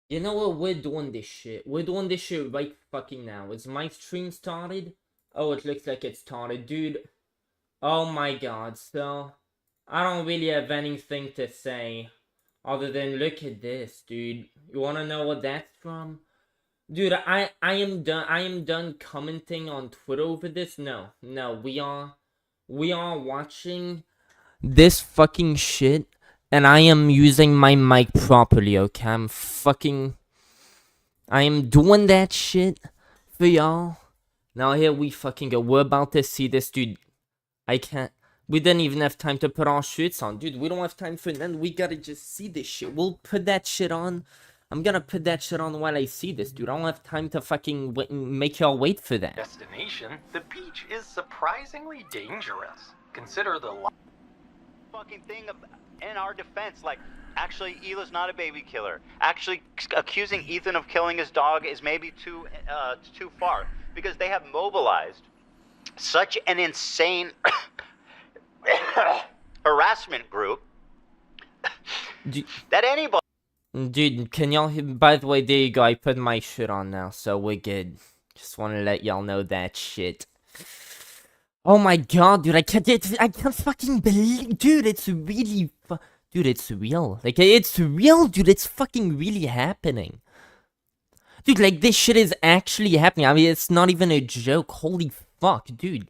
You know what? We're doing this shit. We're doing this shit right fucking now. Is my stream started? Oh, it looks like it started. Dude, oh my god. So, I don't really have anything to say other than look at this, dude. You wanna know what that's from? Dude, I am done commenting on Twitter over this. No, we are watching this fucking shit, and I am using my mic properly, okay? I am doing that shit for y'all. Now here we fucking go. We're about to see this, dude. I can't. We didn't even have time to put our shirts on, dude. We don't have time for that. We gotta just see this shit. We'll put that shit on. I'm gonna put that shit on while I see this, dude. I don't have time to fucking make y'all wait for that. Destination, the beach is surprisingly dangerous. Consider the fucking thing in our defense, like, actually, Hila's not a baby killer. Actually, accusing Ethan of killing his dog is maybe too far, because they have mobilized such an insane harassment group that anybody... Dude, can y'all... By the way, there you go. I put my shit on now, so we're good. Just want to let y'all know that shit. Oh my god, dude, I can't fucking believe... Dude, it's really... Dude, it's real. Like, it's real, dude. It's fucking really happening. Dude, like, this shit is actually happening. I mean, it's not even a joke. Holy fuck, dude.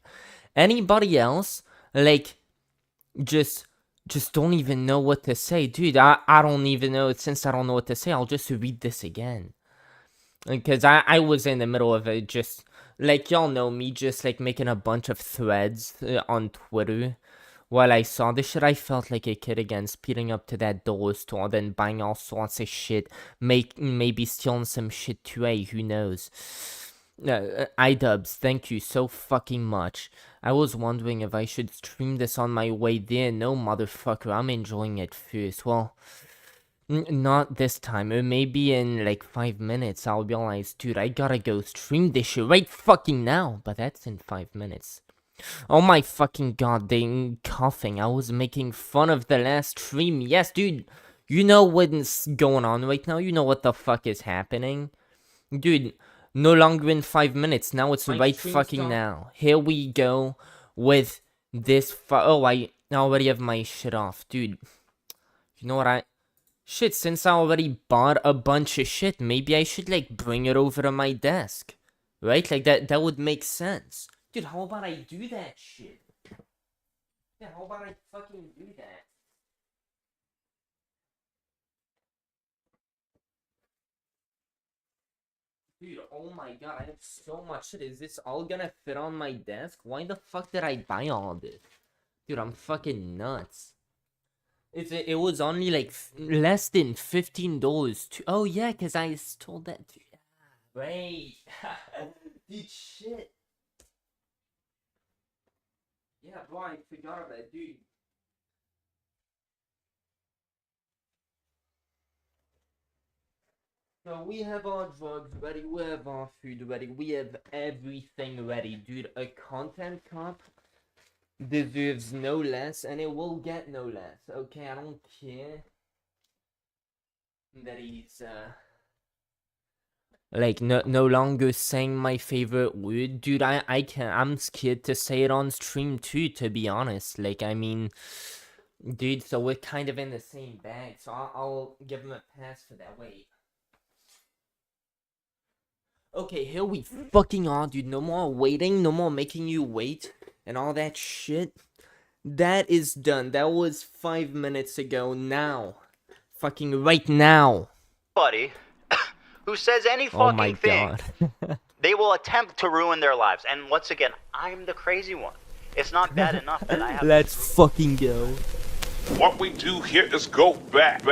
Anybody else, like, just don't even know what to say. Dude, I don't even know. Since I don't know what to say, I'll just read this again. Because I was in the middle of it, just, like, y'all know me, just, like, making a bunch of threads on Twitter. While I saw this shit, I felt like a kid again, speeding up to that dollar store, then buying all sorts of shit, maybe stealing some shit too, hey, who knows. Idubbbz, thank you so fucking much. I was wondering if I should stream this on my way there. No, motherfucker, I'm enjoying it first. Well, not this time. Maybe in like 5 minutes I'll realize, dude, I gotta go stream this shit right fucking now. But that's in 5 minutes. Oh my fucking god, they coughing. I was making fun of the last stream. Yes, dude, you know what's going on right now? You know what the fuck is happening? Dude, no longer in 5 minutes. Now it's right fucking now. Here we go with this oh, I already have my shit off. Dude, you know what Shit, since I already bought a bunch of shit, maybe I should, like, bring it over to my desk. Right? Like, that would make sense. Dude, how about I do that shit? Yeah, how about I fucking do that? Dude, oh my god, I have so much shit. Is this all gonna fit on my desk? Why the fuck did I buy all this? Dude, I'm fucking nuts. It was only like less than $15 too. Oh yeah, cause I stole that. Dude. Wait, dude, shit. Yeah, bro, I forgot about that, dude. So we have our drugs ready, we have our food ready, we have everything ready, dude. A content cop deserves no less, and it will get no less, okay? I don't care that he's, like, no longer saying my favorite word. Dude, I'm scared to say it on stream too, to be honest. Like, I mean, dude, so we're kind of in the same bag, so I'll give him a pass for that. Wait. Okay, here we fucking are, dude. No more waiting, no more making you wait, and all that shit. That is done. That was 5 minutes ago. Now. Fucking right now. Buddy, who says any fucking thing, they will attempt to ruin their lives. And once again, I'm the crazy one. It's not bad enough that I have... Let's fucking go. What we do here is go back.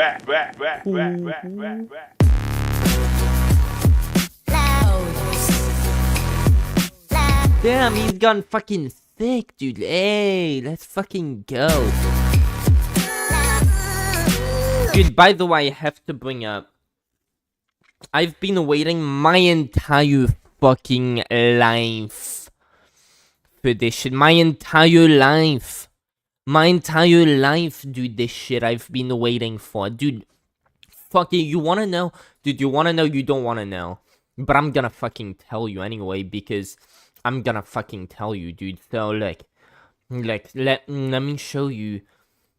Damn, he's gone fucking thick, dude. Hey, let's fucking go. Dude, by the way, I have to bring up, I've been waiting my entire fucking life for this shit. My entire life. My entire life, dude, this shit I've been waiting for. Dude, fucking, you wanna know? Dude, you wanna know, you don't wanna know. But I'm gonna fucking tell you anyway, because I'm gonna fucking tell you, dude. So, like, let me show you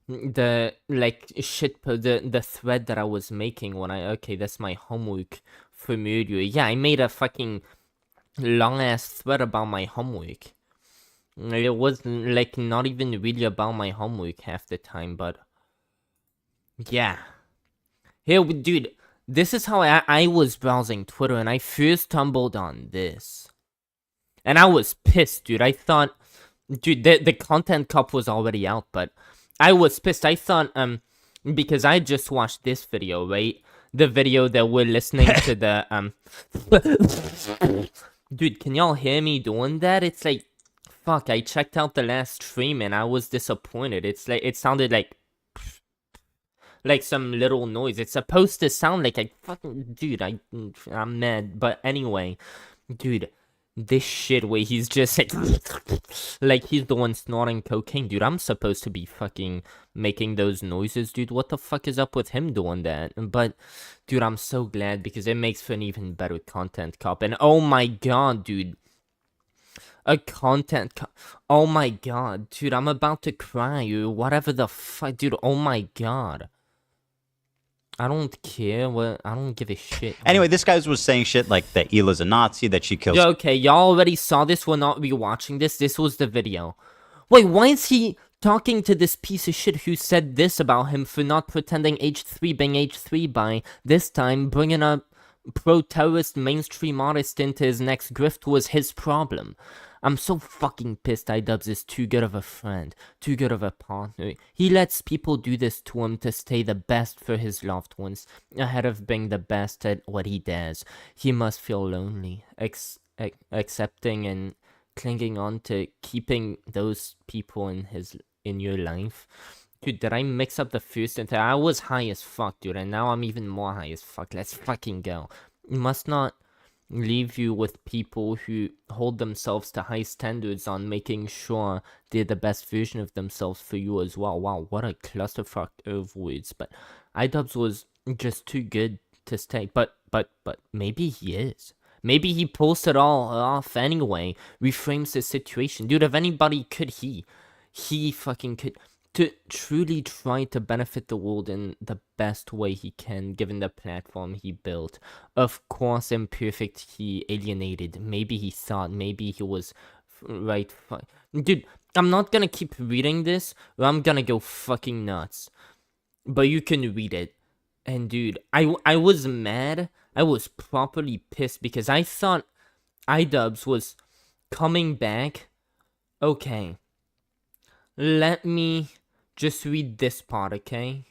the, like, the thread that I was making when okay, that's my homework for murder. Yeah, I made a fucking long-ass thread about my homework. It was, like, not even really about my homework half the time, but yeah. Here, dude, this is how I was browsing Twitter, and I first stumbled on this. And I was pissed, dude. I thought, dude, the content cup was already out, but I was pissed. I thought, because I just watched this video, right? The video that we're listening to the, Dude, can y'all hear me doing that? It's like, fuck, I checked out the last stream and I was disappointed. It's like, it sounded like some little noise. It's supposed to sound like I fucking, dude, I'm mad. But anyway, dude, this shit where he's just like he's the one snorting cocaine, dude. I'm supposed to be fucking making those noises, dude. What the fuck is up with him doing that? But dude, I'm so glad, because it makes for an even better content cop. And oh my god, dude, a content cop. Oh my god, dude, I'm about to cry, or whatever the fuck, dude. Oh my god, I don't care. I don't give a shit. Anyway, this guy was saying shit like that Hila's a Nazi, that she kills. Yeah, okay, y'all already saw this. We're not rewatching this. This was the video. Wait, why is he talking to this piece of shit who said this about him for not pretending H3 being H3 by this time bringing a pro-terrorist mainstream artist into his next grift was his problem? I'm so fucking pissed. Idubbbz is too good of a friend, too good of a partner. He lets people do this to him to stay the best for his loved ones, ahead of being the best at what he does. He must feel lonely, accepting and clinging on to keeping those people in your life. Dude, did I mix up the first and I was high as fuck, dude, and now I'm even more high as fuck. Let's fucking go. You must not leave you with people who hold themselves to high standards on making sure they're the best version of themselves for you as well. Wow, what a clusterfuck of words. But Idubbbz was just too good to stay. But maybe he is. Maybe he pulls it all off anyway. Reframes the situation. Dude, if anybody could, he fucking could. To truly try to benefit the world in the best way he can, given the platform he built. Of course, imperfect, he alienated. Maybe he thought, maybe he was right. Dude, I'm not gonna keep reading this, or I'm gonna go fucking nuts. But you can read it. And dude, I was mad. I was properly pissed, because I thought Idubbbz was coming back. Okay. Let me just read this part, okay?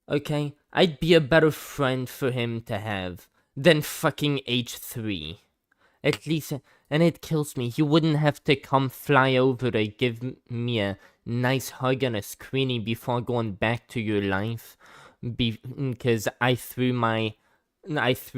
Okay, I'd be a better friend for him to have than fucking H3. At least, and it kills me, he wouldn't have to come fly over to give me a nice hug and a screening before going back to your life. Because I threw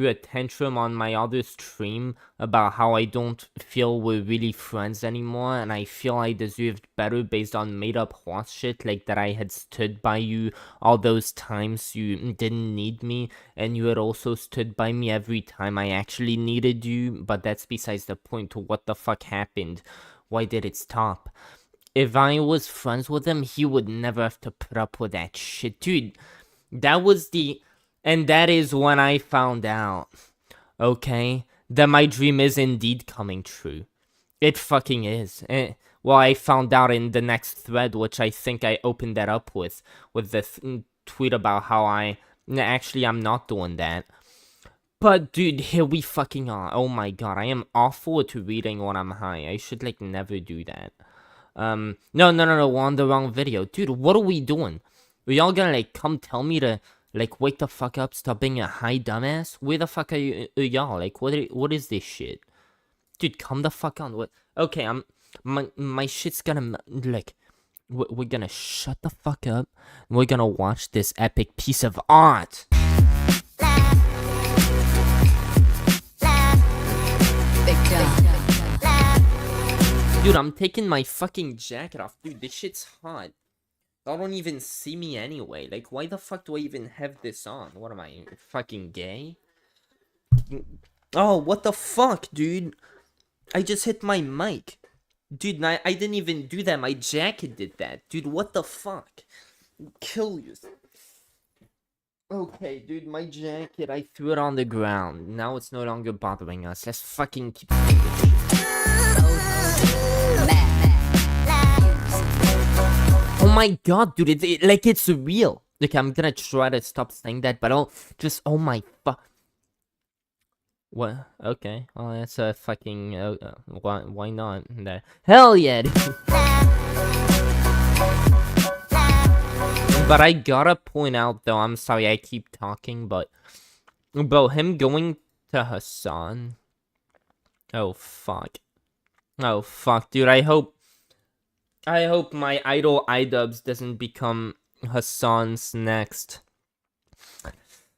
a tantrum on my other stream about how I don't feel we're really friends anymore, and I feel I deserved better based on made-up horse shit, like that I had stood by you all those times you didn't need me, and you had also stood by me every time I actually needed you. But that's besides the point. What the fuck happened? Why did it stop? If I was friends with him, he would never have to put up with that shit. Dude, that was the... And that is when I found out, okay, that my dream is indeed coming true. It fucking is. Well, I found out in the next thread, which I think I opened that up with the tweet about how actually, I'm not doing that. But, dude, here we fucking are. Oh my god, I am awful at reading when I'm high. I should, like, never do that. No, we're on the wrong video. Dude, what are we doing? Are y'all gonna, like, come tell me to... Like, wake the fuck up, stop being a high dumbass? Where the fuck are y'all? Like, what is this shit? Dude, come the fuck on. What? Okay, my shit's gonna, like, we're gonna shut the fuck up, and we're gonna watch this epic piece of art. Dude, I'm taking my fucking jacket off. Dude, this shit's hot. Y'all don't even see me anyway. Like, why the fuck do I even have this on? What am I, fucking gay? Oh, what the fuck, dude? I just hit my mic. Dude, I didn't even do that. My jacket did that. Dude, what the fuck? Kill you. Okay, dude, my jacket, I threw it on the ground. Now it's no longer bothering us. Let's fucking keep doing this shit. Oh my god, dude, like, it's real. Like, I'm gonna try to stop saying that, but oh my fuck. What? Okay, well, that's a fucking, why not? Hell yeah, dude. But I gotta point out, though, I'm sorry I keep talking, but, bro, him going to Hassan, oh fuck, dude, I hope my idol Idubbbz doesn't become Hassan's next.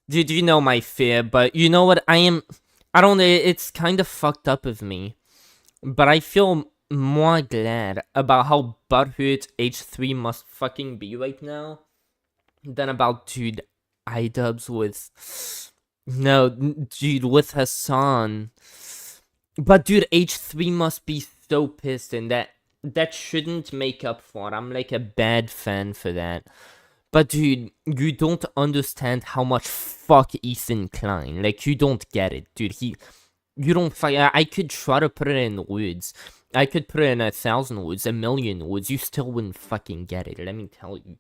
Dude, you know my fear, but you know what, I don't know, it's kind of fucked up of me, but I feel more glad about how butthurt H3 must fucking be right now than about, dude, Idubbbz with, no, dude, with Hassan. But, dude, H3 must be so pissed, and that shouldn't make up for it. I'm like a bad fan for that. But, dude, you don't understand how much fuck Ethan Klein. Like, you don't get it, dude. You don't fight. I could try to put it in words. I could put it in 1,000 words, 1,000,000 words. You still wouldn't fucking get it. Let me tell you.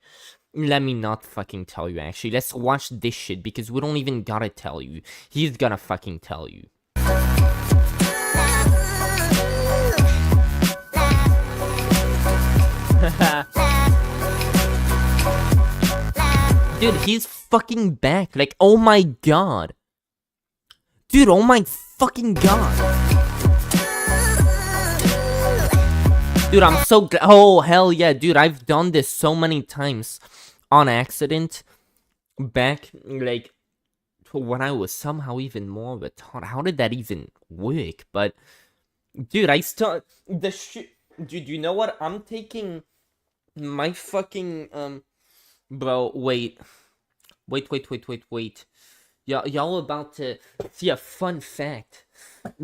Let me not fucking tell you, actually. Let's watch this shit, because we don't even gotta tell you. He's gonna fucking tell you. Dude, he's fucking back. Like, oh my god. Dude, oh my fucking god. Dude, I'm so glad. Oh, hell yeah, dude. I've done this so many times on accident. Back, like, when I was somehow even more retarded. How did that even work? But, dude, I still... The shit... Dude, you know what? I'm taking my fucking, Bro, wait. Wait. Y'all about to see a fun fact.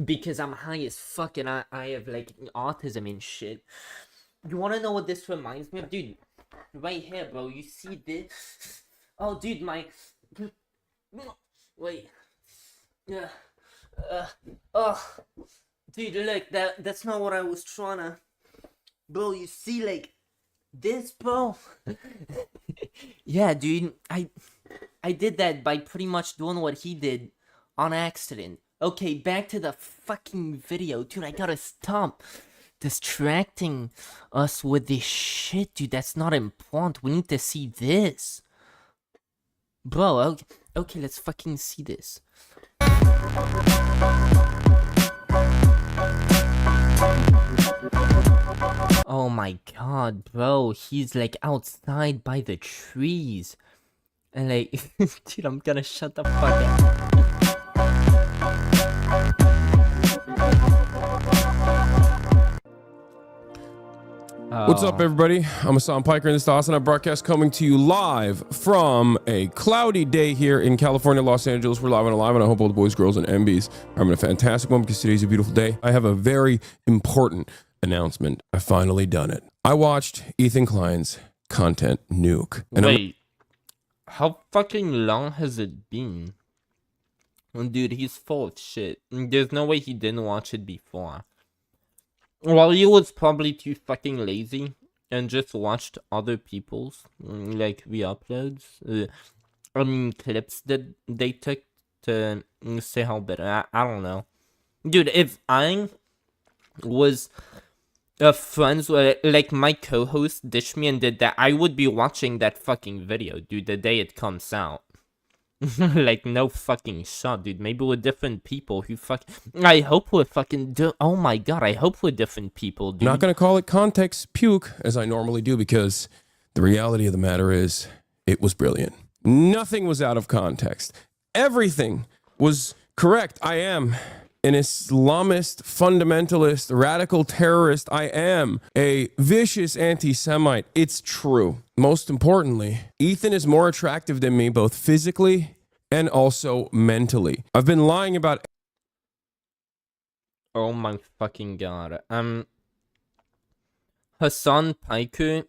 Because I'm high as fuck and I have, like, autism and shit. You wanna know what this reminds me of? Dude, right here, bro. You see this? Oh, dude, my... Wait. Yeah. Dude, look, that's not what I was trying to... Bro, you see, like... This, bro? Yeah, dude, I did that by pretty much doing what he did on accident. Okay, back to the fucking video. Dude, I gotta stop distracting us with this shit, dude. That's not important. We need to see this. Bro, okay, let's fucking see this. Oh my god, bro. He's like outside by the trees. And like, dude, I'm gonna shut the fuck up. What's up, everybody? I'm Hassan Piker, and this is the Hassan broadcast coming to you live from a cloudy day here in California, Los Angeles. We're live and alive, and I hope all the boys, girls, and MBs are having a fantastic one because today's a beautiful day. I have a very important announcement. I finally done it. I watched Ethan Klein's content nuke. And wait, how fucking long has it been? Dude, he's full of shit. There's no way he didn't watch it before. Well, he was probably too fucking lazy and just watched other people's, like, re-uploads. I mean, clips that they took to say how better. I don't know. Dude, if I was friends with, like, my co-host ditched me and did that, I would be watching that fucking video, dude, the day it comes out. Like, no fucking shot, dude. Maybe we're different people who I hope we're fucking... Oh my god, I hope we're different people, dude. I'm not gonna call it context puke, as I normally do, because the reality of the matter is, it was brilliant. Nothing was out of context. Everything was correct. I am an Islamist, fundamentalist, radical terrorist. I am a vicious anti-Semite. It's true. Most importantly, Ethan is more attractive than me, both physically and also mentally. I've been lying about... Oh my fucking god. Hassan Paiku,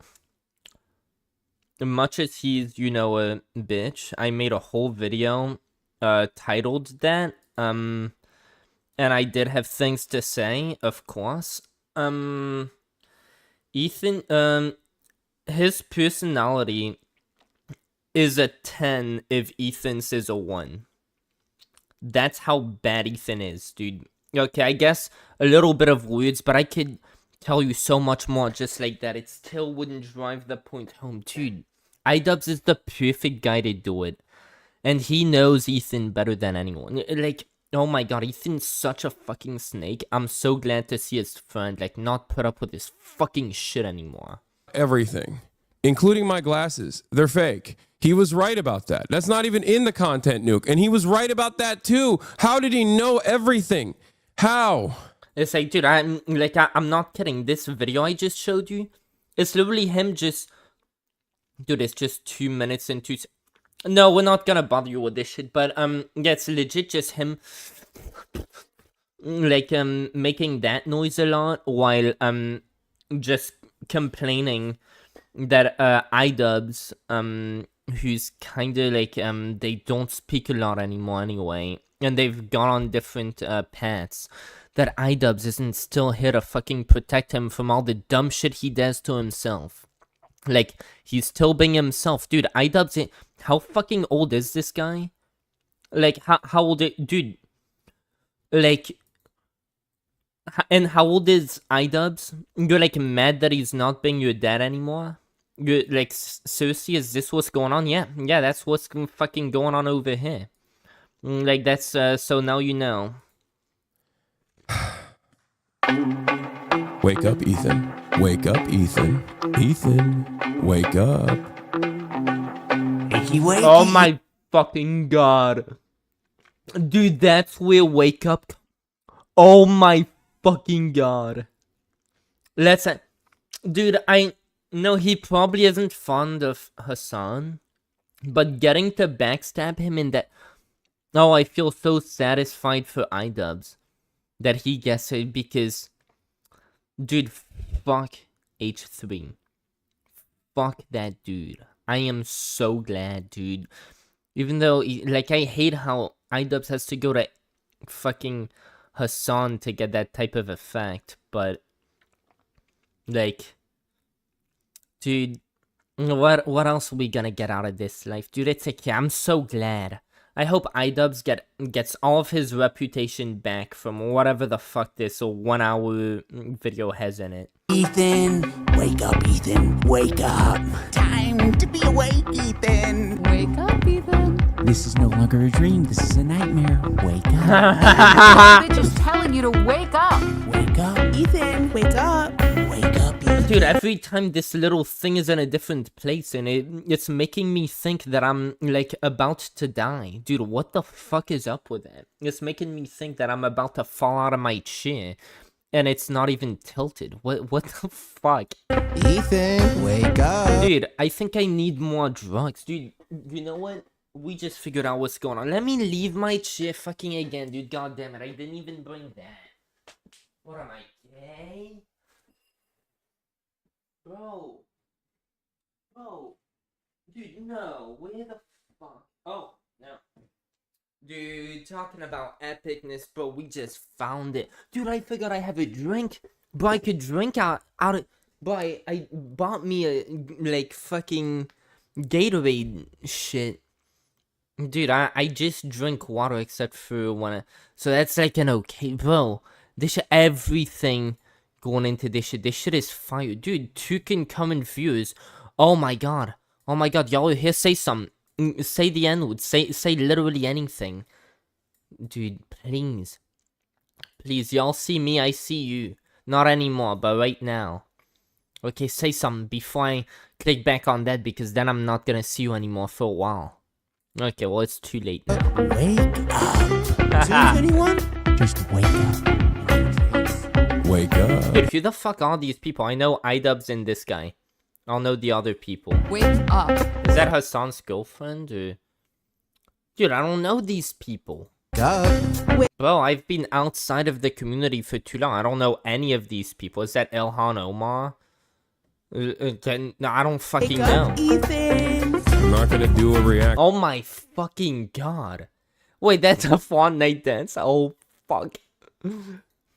much as he's, you know, a bitch, I made a whole video titled that. And I did have things to say, of course. Ethan, his personality is a 10 if Ethan's is a 1. That's how bad Ethan is, dude. Okay, I guess a little bit of words, but I could tell you so much more just like that. It still wouldn't drive the point home, dude. Idubbbz is the perfect guy to do it. And he knows Ethan better than anyone. Like, oh my god, Ethan's such a fucking snake. I'm so glad to see his friend, like, not put up with his fucking shit anymore. Everything, including my glasses. They're fake. He was right about that. That's not even in the content nuke. And he was right about that too. How did he know everything? How? It's like, dude, I'm not kidding. This video I just showed you, it's literally him just... Dude, it's just 2 minutes and 2... No, we're not gonna bother you with this shit, but, yeah, it's legit just him, like, making that noise a lot while, just complaining that, Idubbbz, who's kinda like, they don't speak a lot anymore anyway, and they've gone on different, paths, that Idubbbz isn't still here to fucking protect him from all the dumb shit he does to himself. Like, he's still being himself. Dude, Idubbbz, how fucking old is this guy? Like, how old is... Dude, like... And how old is Idubbbz? You're, like, mad that he's not being your dad anymore? You're, like, seriously, is this what's going on? Yeah, that's what's fucking going on over here. Like, that's, so now you know. Wake up, Ethan. Wake up, Ethan. Ethan, wake up. Wakey, wakey. Oh my fucking god. Dude, that's where wake up. Oh my fucking god. Let's... Dude, I know he probably isn't fond of Hassan, but getting to backstab him in that... Oh, I feel so satisfied for Idubbbz that he gets it because... Dude, fuck H3. Fuck that dude. I am so glad, dude. Even though, like, I hate how Idubbbz has to go to fucking Hassan to get that type of effect, but, like, dude, what else are we gonna get out of this life? Dude, it's like, yeah, I'm so glad. I hope Idubbbz gets all of his reputation back from whatever the fuck this 1 hour video has in it. Ethan, wake up, Ethan, wake up. Time to be awake, Ethan. Wake up, Ethan. This is no longer a dream, this is a nightmare. Wake up. Bitch is telling you to wake up. Wake up, Ethan, wake up. Wake up, Ethan. Dude, every time this little thing is in a different place and it's making me think that I'm, like, about to die. Dude, what the fuck is up with that? It's making me think that I'm about to fall out of my chair. And it's not even tilted. What the fuck? Ethan, wake up. Dude, I think I need more drugs. Dude, you know what? We just figured out what's going on. Let me leave my chair fucking again, dude. God damn it. I didn't even bring that. What am I, gay? Bro. Dude, no. Where the fuck? Oh, no. Dude, talking about epicness, bro, we just found it. Dude, I figured I have a drink. Bro, I could drink out of... Bro, I bought me a, like, fucking Gatorade shit. Dude, I just drink water except for when so that's like an okay... Bro, this shit, everything going into this shit is fire. Dude, 2 can come in views. Oh my god. Oh my god, y'all here, say something. Say the N-word. Say literally anything. Dude, please. Please, y'all see me, I see you. Not anymore, but right now. Okay, say something before I click back on that, because then I'm not gonna see you anymore for a while. Okay, well, it's too late now. Wake up. 221? Just wake up. Wake up. Dude, who the fuck are these people? I know Idubbbz and this guy. I'll know the other people. Wake up. Is that Hassan's girlfriend or... Dude, I don't know these people. Bro, I've been outside of the community for too long. I don't know any of these people. Is that Ilhan Omar? No, I don't fucking know. I'm not gonna do a react. Oh my fucking god. Wait, that's a fun night dance. Oh, fuck.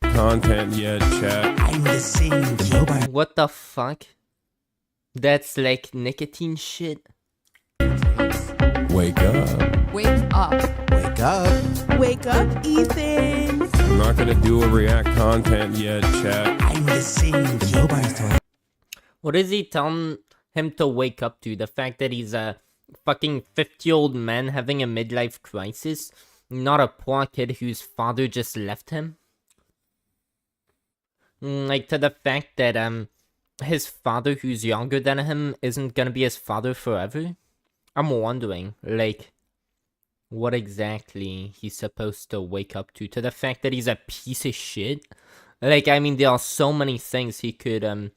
Content yet, chat. I'm the same Gilbert. What the fuck? That's like nicotine shit. Wake up. Wake up. Wake up. Wake up, Ethan. I'm not gonna do a react content yet, chat. I'm the same Gilbert. What is he telling him to wake up to? The fact that he's a fucking 50-year-old man having a midlife crisis? Not a poor kid whose father just left him? Like, to the fact that, his father who's younger than him isn't gonna be his father forever? I'm wondering, like, what exactly he's supposed to wake up to? To the fact that he's a piece of shit? Like, I mean, there are so many things he could,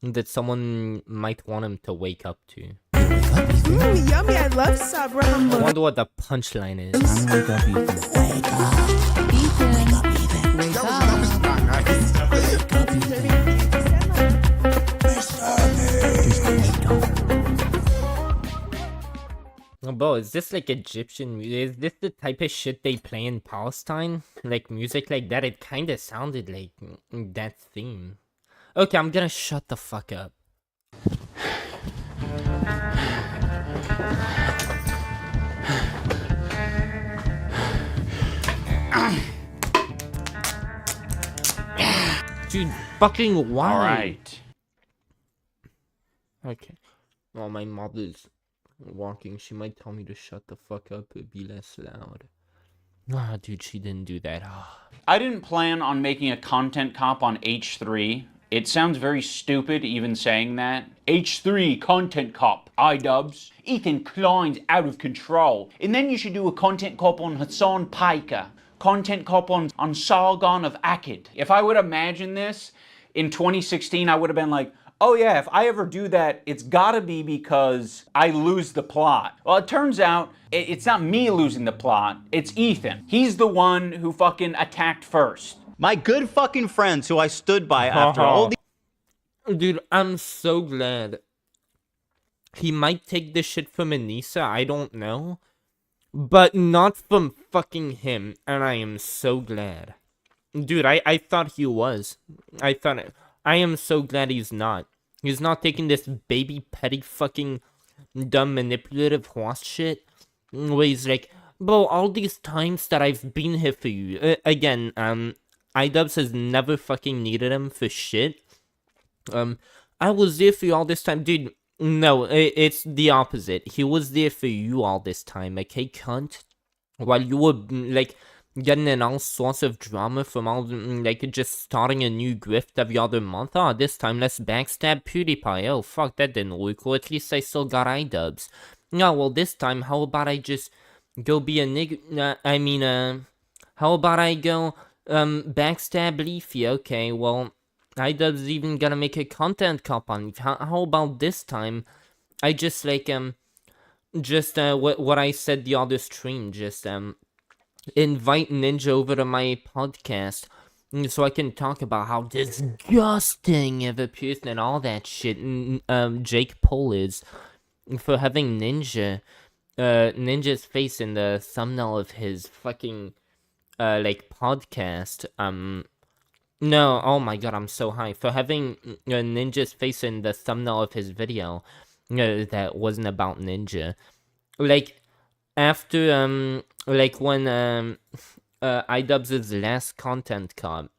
that someone might want him to wake up to. Yummy, I love Sabra I hummus. wonder what the punchline is. Wake up, Ethan. Wake up. Ethan. Wake up, Ethan. Wake up. Wake up, Ethan. Just wake up. Bro, is this like Egyptian music? Is this the type of shit they play in Palestine? Like music like that? It kinda sounded like that theme. Okay, I'm gonna shut the fuck up. Dude, fucking why? Alright. Okay. Well, my mother's walking. She might tell me to shut the fuck up and be less loud. Ah, dude, she didn't do that. I didn't plan on making a content cop on H3. It sounds very stupid even saying that. H3 content cop, Idubbbz. Ethan Klein's out of control. And then you should do a content cop on Hassan Piker. Content cop on Sargon of Akkad. If I would imagine this in 2016, I would have been like, oh yeah, if I ever do that, it's gotta be because I lose the plot. Well, it turns out it's not me losing the plot, it's Ethan. He's the one who fucking attacked first. My good fucking friends who I stood by after all these... Dude, I'm so glad. He might take this shit from Anissa, I don't know. But not from fucking him, and I am so glad. Dude, I thought he was. I am so glad he's not. He's not taking this baby petty fucking dumb manipulative horse shit. Where he's like, bro, all these times that I've been here for you. Again, Idubbbz has never fucking needed him for shit. I was there for you all this time. Dude, no, it's the opposite. He was there for you all this time, okay, cunt? While you were, like, getting in all sorts of drama from all, like, just starting a new grift every other month. Oh, this time let's backstab PewDiePie. Oh, fuck, that didn't work. Well, at least I still got Idubbbz. No, well, this time, how about I just go be a how about I go, backstab Leafy? Okay, well, Idubbbz even gonna make a content cop on. How about this time, I just, like, what I said the other stream, just, invite Ninja over to my podcast so I can talk about how disgusting of a person and all that shit Jake Paul is for having Ninja's face in the thumbnail of his fucking like podcast. No, oh my god, I'm so high. For having Ninja's face in the thumbnail of his video that wasn't about Ninja. Like, after, like, when, Idubbbz's last content cop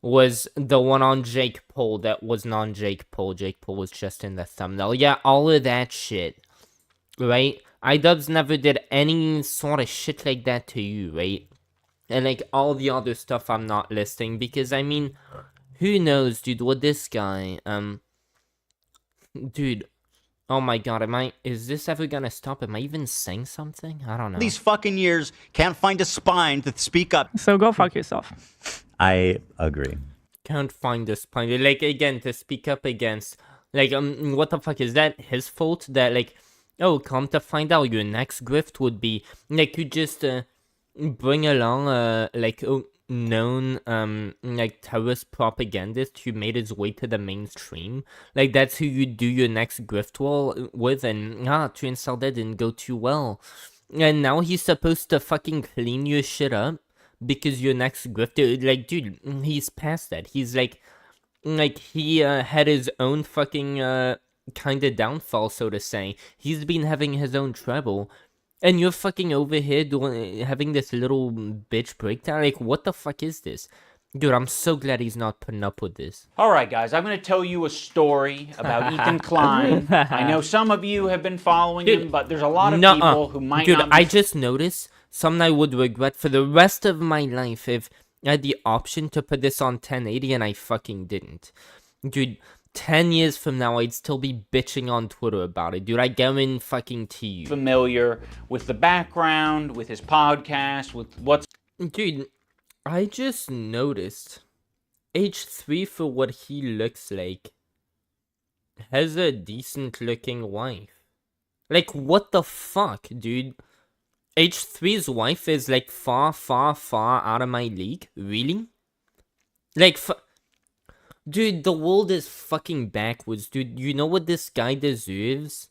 was the one on Jake Paul that was non Jake Paul. Jake Paul was just in the thumbnail. Yeah, all of that shit, right? Idubbbz never did any sort of shit like that to you, right? And, like, all the other stuff I'm not listing, because, I mean, who knows, dude, what this guy, dude, Oh my god, is this ever gonna stop? Am I even saying something? I don't know. These fucking years can't find a spine to speak up. So go fuck yourself. I agree. Can't find this point. Like, again, to speak up against, like, what the fuck, is that his fault? That, like, oh, come to find out, your next grift would be, like, you just, bring along, like, known, like, terrorist propagandist who made his way to the mainstream. Like, that's who you do your next grift with, and, turns out that didn't go too well. And now he's supposed to fucking clean your shit up because your next grifter, like, dude, he's past that. He's, like, he, had his own fucking, kind of downfall, so to say. He's been having his own trouble. And you're fucking over here having this little bitch breakdown. Like, what the fuck is this? Dude, I'm so glad he's not putting up with this. All right, guys, I'm going to tell you a story about Ethan Klein. I know some of you have been following him, but there's a lot of people who might not be... I just noticed something I would regret for the rest of my life if I had the option to put this on 1080 and I fucking didn't. Dude, 10 years from now, I'd still be bitching on Twitter about it. Dude, I guarantee fucking to you. Familiar with the background, with his podcast, with what's... Dude, I just noticed H3, for what he looks like, has a decent looking wife. Like, what the fuck, dude? H3's wife is like far, far, far out of my league? Really? Like, dude, the world is fucking backwards, dude. You know what this guy deserves?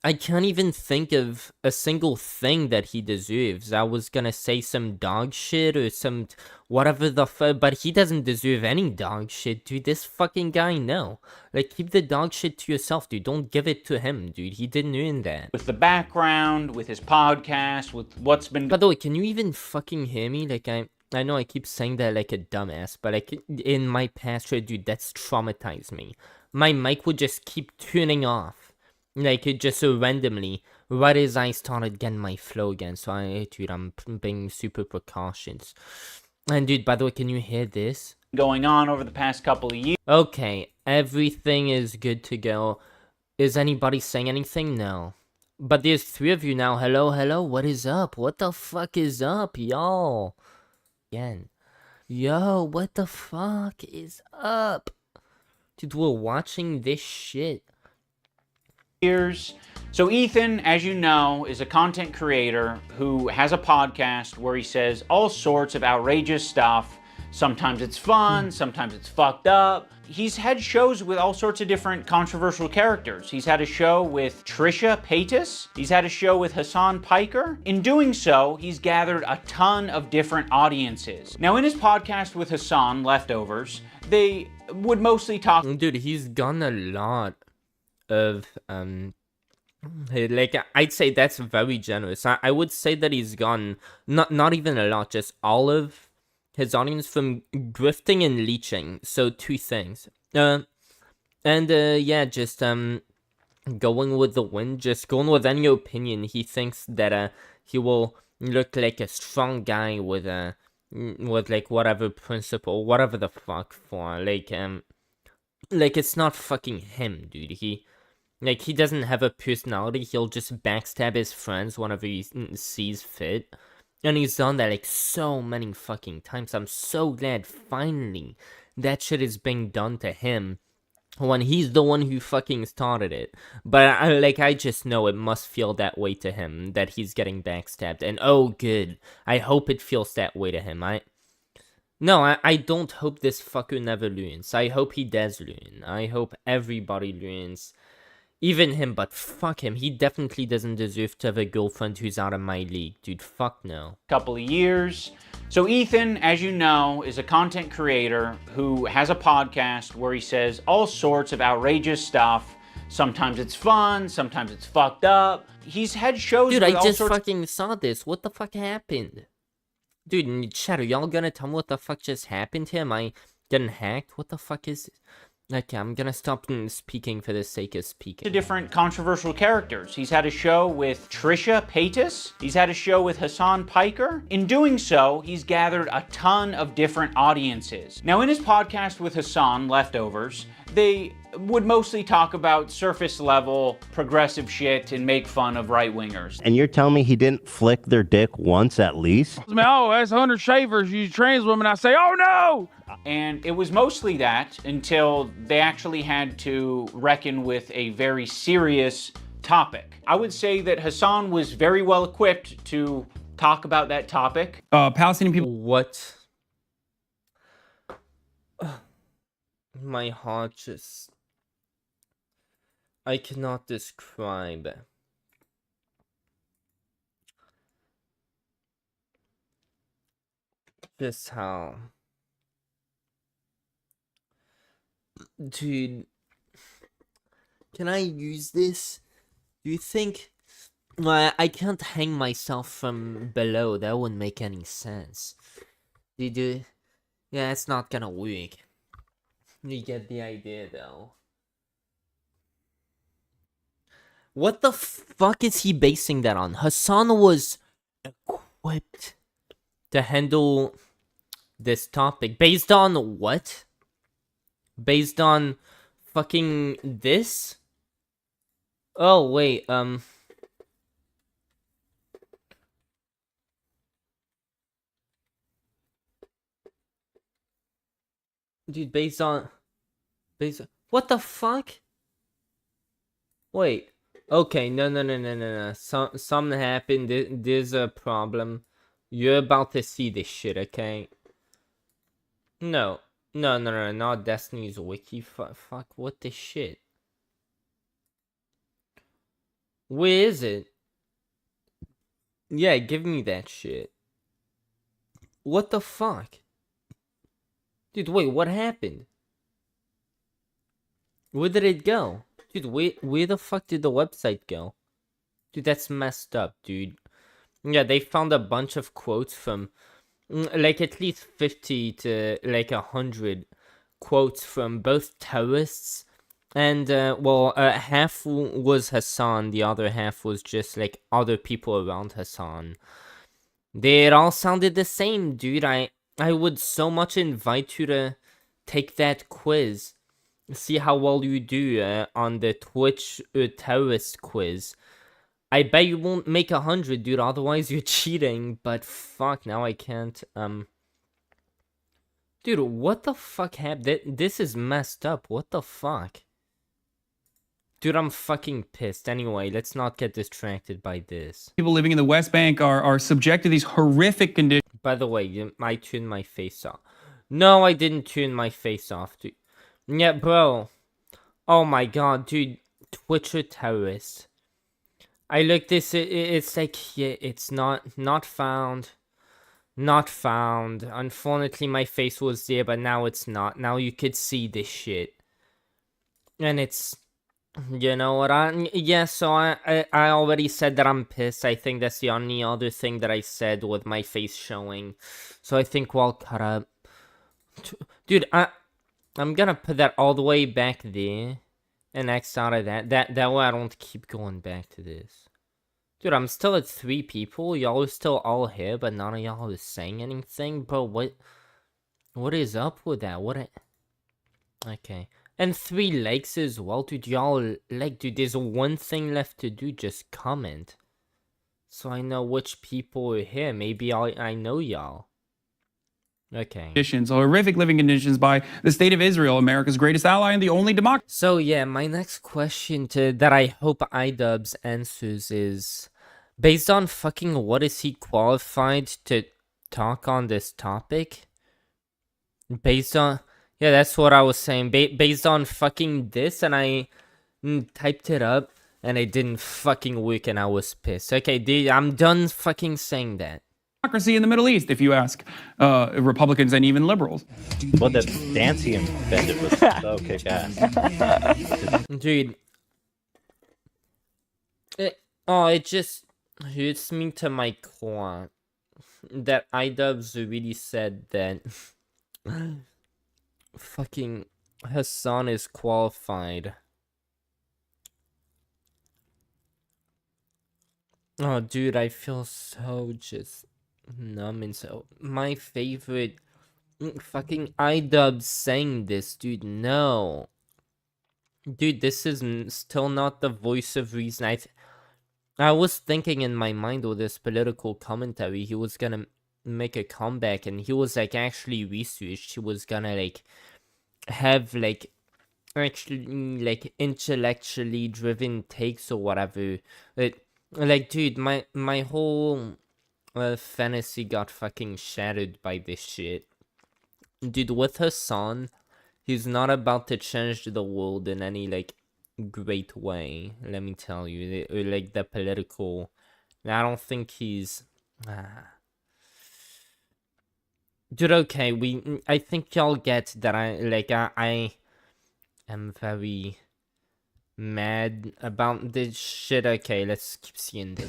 I can't even think of a single thing that he deserves. I was gonna say some dog shit or some whatever the fuck, but he doesn't deserve any dog shit, dude. This fucking guy, no. Like, keep the dog shit to yourself, dude. Don't give it to him, dude. He didn't earn that. With the background, with his podcast, with what's been... By the way, can you even fucking hear me? Like, I know I keep saying that like a dumbass, but like, in my past, dude, that's traumatized me. My mic would just keep turning off. Like, it just so randomly, right as I started getting my flow again. So, dude, I'm being super precautious. And, dude, by the way, can you hear this? Going on over the past couple of years. Okay, everything is good to go. Is anybody saying anything? No. But there's 3 of you now. Hello, hello, what is up? What the fuck is up, y'all? Again. Yo, what the fuck is up? Dude, we're watching this shit. So Ethan, as you know, is a content creator who has a podcast where he says all sorts of outrageous stuff. Sometimes it's fun, sometimes it's fucked up. He's had shows with all sorts of different controversial characters. He's had a show with Trisha Paytas. He's had a show with Hassan Piker. In doing so, he's gathered a ton of different audiences. Now, in his podcast with Hassan, Leftovers, they would mostly talk... Dude, he's done a lot of like, I'd say that's very generous. I would say that he's gone not even a lot, just all of his audience from grifting and leeching. So 2 things. Yeah, just going with the wind, just going with any opinion. He thinks that he will look like a strong guy with like whatever principle, whatever the fuck for. Like it's not fucking him, dude. He doesn't have a personality. He'll just backstab his friends whenever he sees fit. And he's done that like so many fucking times. I'm so glad finally that shit is being done to him when he's the one who fucking started it. But I just know it must feel that way to him, that he's getting backstabbed. And oh good, I hope it feels that way to him. I don't hope this fucker never learns. I hope he does learn. I hope everybody learns. Even him, but fuck him. He definitely doesn't deserve to have a girlfriend who's out of my league. Dude, fuck no. Couple of years. So Ethan, as you know, is a content creator who has a podcast where he says all sorts of outrageous stuff. Sometimes it's fun, sometimes it's fucked up. He's had shows Dude, with I just fucking saw this. What the fuck happened? Dude, in chat, are y'all gonna tell me what the fuck just happened to him? I getting hacked? What the fuck is this? Okay, I'm gonna stop speaking for the sake of speaking. Different controversial characters. He's had a show with Trisha Paytas. He's had a show with Hassan Piker. In doing so, he's gathered a ton of different audiences. Now, in his podcast with Hassan, Leftovers, they would mostly talk about surface level progressive shit and make fun of right-wingers. And you're telling me he didn't flick their dick once at least? Oh, that's 100 shavers. You trans women. I say, oh no! And it was mostly that until they actually had to reckon with a very serious topic. I would say that Hassan was very well equipped to talk about that topic. Palestinian people. What? My heart just... I cannot describe just how... Dude, can I use this? Do you think... Well, I can't hang myself from below. That wouldn't make any sense. Did you? Yeah, it's not gonna work. You get the idea, though. What the fuck is he basing that on? Hassan was equipped to handle this topic. Based on what? Based on fucking this? Oh, wait, Dude, based on... What the fuck? Wait. Okay, no. Something happened. There's a problem. You're about to see this shit, okay? No, not Destiny's Wiki. Fuck, what the shit? Where is it? Yeah, give me that shit. What the fuck? Dude, wait, what happened? Where did it go? Dude, where the fuck did the website go? Dude, that's messed up, dude. Yeah, they found a bunch of quotes from... like, at least 50 to, like, 100 quotes from both terrorists. And, well, half was Hassan, the other half was just, like, other people around Hassan. They all sounded the same, dude. I would so much invite you to take that quiz. See how well you do on the Twitch terrorist quiz. I bet you won't make 100, dude. Otherwise, you're cheating. But fuck, now I can't. Dude, what the fuck happened? This is messed up. What the fuck? Dude, I'm fucking pissed. Anyway, let's not get distracted by this. People living in the West Bank are subject to these horrific conditions. By the way, I turned my face off. No, I didn't turn my face off, dude. Yeah, bro. Oh my god, dude. Twitcher terrorist. I looked this, it's like, yeah, it's not found. Not found. Unfortunately, my face was there, but now it's not. Now you could see this shit. And it's... You know what, so I already said that I'm pissed. I think that's the only other thing that I said with my face showing. So I think we'll cut up. Dude, I'm gonna put that all the way back there. And X out of that. That way I don't keep going back to this. Dude, I'm still at 3 people. Y'all are still all here, but none of y'all is saying anything. Bro, what is up with that? Okay. And 3 likes as well, dude. Y'all, like, dude, there's one thing left to do. Just comment. So I know which people are here. Maybe I know y'all. Okay. Conditions, horrific living conditions by the state of Israel, America's greatest ally and the only democracy. So yeah, my next question that I hope Idubbbz answers is, based on fucking what is he qualified to talk on this topic? Based on... Yeah, that's what I was saying. Based on fucking this, and I typed it up, and it didn't fucking work, and I was pissed. Okay, dude, I'm done fucking saying that. Democracy in the Middle East, if you ask Republicans and even liberals. Well, the dance he invented was so kick-ass. Dude. It just hurts me to my core that Idubbbz really said that... Fucking Hassan is qualified. Oh, dude, I feel so just numb and so... My favorite... Fucking Idubbbz saying this, dude, no. Dude, this is still not the voice of reason. I was thinking in my mind with this political commentary, he was gonna make a comeback, and he was like actually researched. He was gonna like have like actually like intellectually driven takes or whatever. Like, dude, my whole fantasy got fucking shattered by this shit. Dude, with Hassan, he's not about to change the world in any like great way. Let me tell you, like the political. I don't think he's. Dude, okay, I think y'all get that. I am very mad about this shit. Okay, let's keep seeing this.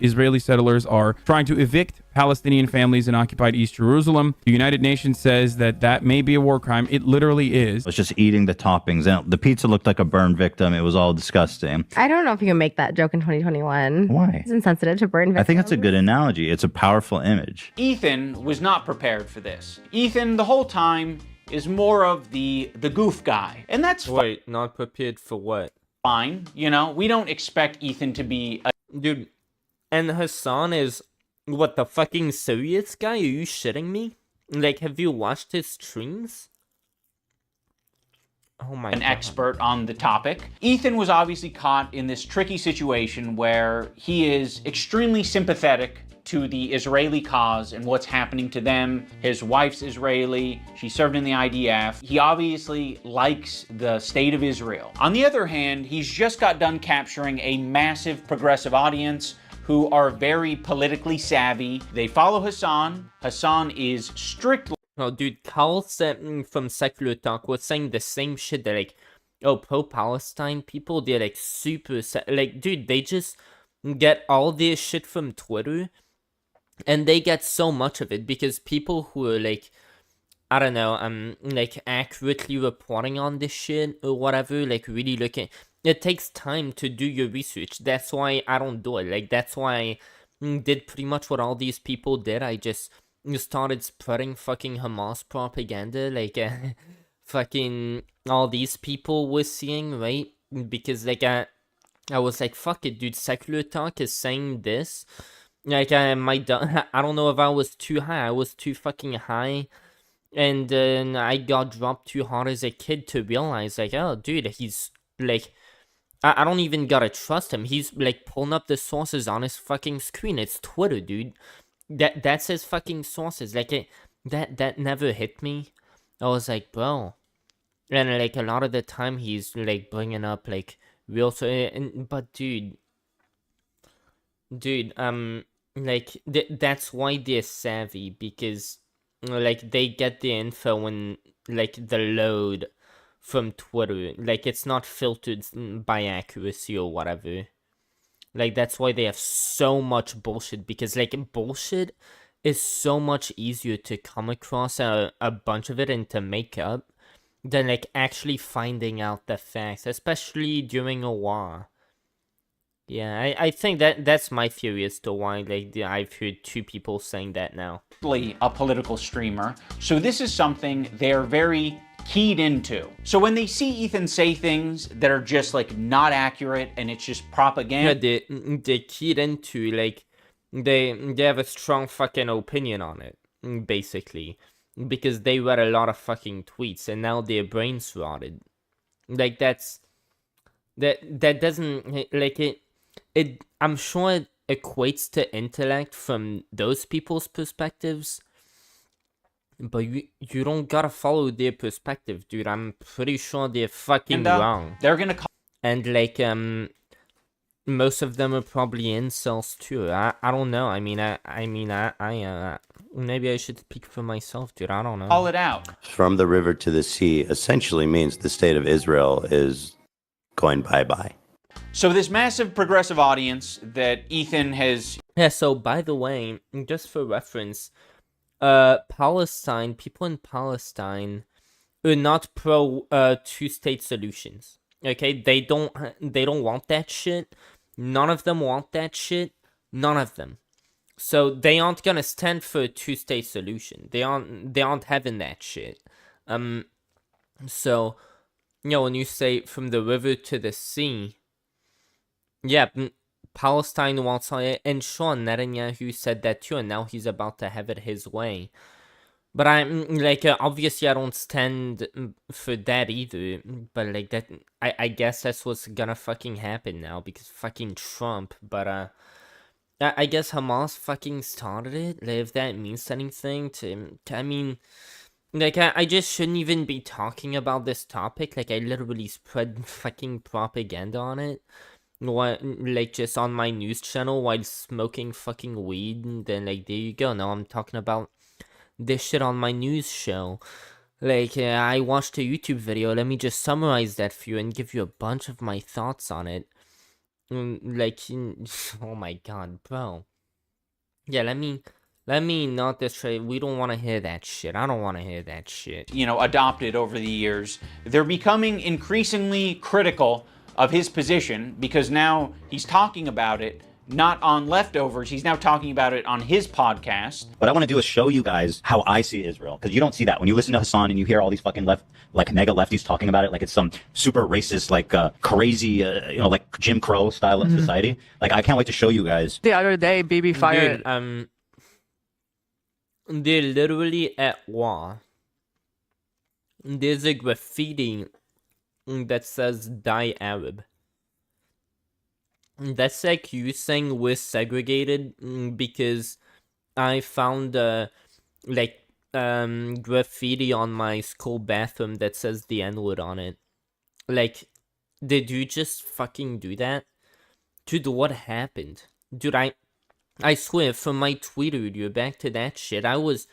Israeli settlers are trying to evict Palestinian families in occupied East Jerusalem. The United Nations says that may be a war crime. It literally is. I was just eating the toppings, and the pizza looked like a burn victim. It was all disgusting. I don't know if you can make that joke in 2021. Why? It's insensitive to burn victims. I think it's a good analogy. It's a powerful image. Ethan was not prepared for this. Ethan, the whole time, is more of the goof guy. And that's Wait, not prepared for what? fine. You know, we don't expect Ethan to be a Dude, and Hassan is, what, the fucking serious guy? Are you shitting me? Like, have you watched his streams? Oh my an God. expert on the topic. Ethan was obviously caught in this tricky situation where he is extremely sympathetic to the Israeli cause and what's happening to them. His wife's Israeli. She served in the IDF. He obviously likes the state of Israel. On the other hand, he's just got done capturing a massive progressive audience who are very politically savvy. They follow Hassan. Hassan is strictly Oh, dude, Carl from Secular Talk was saying the same shit. They're like, oh, pro-Palestine people, they're like super... Like, dude, they just get all this shit from Twitter, and they get so much of it because people who are like, I don't know, like accurately reporting on this shit or whatever, like really looking... It takes time to do your research. That's why I don't do it. Like, that's why I did pretty much what all these people did. I just started spreading fucking Hamas propaganda, like fucking all these people were seeing, right? Because like I was like, fuck it, dude. Secular Talk is saying this. Like I don't know if I was too high. I was too fucking high, and then I got dropped too hard as a kid to realize, like, oh, dude, he's like, I don't even gotta trust him. He's like pulling up the sources on his fucking screen. It's Twitter, dude. That's his fucking sources. Like that never hit me. I was like, bro, and like a lot of the time he's like bringing up like real. But dude, like that's why they're savvy, because like they get the info when like the load from Twitter. Like it's not filtered by accuracy or whatever. Like, that's why they have so much bullshit, because, like, bullshit is so much easier to come across a bunch of it and to make up than, like, actually finding out the facts, especially during a war. Yeah, I think that's my theory as to why, like, I've heard two people saying that now. a political streamer. So this is something they're very keyed into. So when they see Ethan say things that are just like not accurate and it's just propaganda. Yeah, they keyed into, like, they have a strong fucking opinion on it, basically, because they read a lot of fucking tweets and now their brains rotted. Like that doesn't, like, it I'm sure it equates to intellect from those people's perspectives, but you don't gotta follow their perspective, dude. I'm pretty sure they're fucking wrong. They're gonna call, and like most of them are probably incels too. I don't know. I mean I maybe I should speak for myself, dude. I don't know. Call it out. From the river to the sea essentially means the state of Israel is going bye-bye. So this massive progressive audience that Ethan has... Yeah, so by the way, just for reference, Palestine, people in Palestine are not pro two-state solutions. Okay, they don't want that shit. None of them want that shit. None of them. So they aren't gonna stand for a two-state solution. They aren't having that shit. So you know, when you say from the river to the sea, yeah, Palestine wants it, and Sean Netanyahu said that too, and now he's about to have it his way. But I'm like, obviously, I don't stand for that either. But like that, I guess that's what's gonna fucking happen now because fucking Trump. But I guess Hamas fucking started it. Like, if that means anything I mean, like I just shouldn't even be talking about this topic. Like I literally spread fucking propaganda on it. What, like just on my news channel while smoking fucking weed, and then like there you go. Now I'm talking about this shit on my news show. Like I watched a YouTube video. Let me just summarize that for you and give you a bunch of my thoughts on it. Like, oh my god, bro. Yeah, let me not destroy. We don't want to hear that shit. I don't want to hear that shit. You know, adopted over the years. They're becoming increasingly critical of his position because now he's talking about it not on Leftovers. He's now talking about it on his podcast. What I want to do is show you guys how I see Israel, because you don't see that when you listen to Hassan and you hear all these fucking mega lefties talking about it like it's some super racist, like crazy, like Jim Crow style of society. Like I can't wait to show you guys. The other day, Bibi fired. Dude, they're literally at war. There's a graffiti that says "Die Arab." That's like you saying we're segregated because I found graffiti on my school bathroom that says the N-word on it. Like, did you just fucking do that? Dude, what happened? Dude, I swear, from my Twitter video back to that shit, I was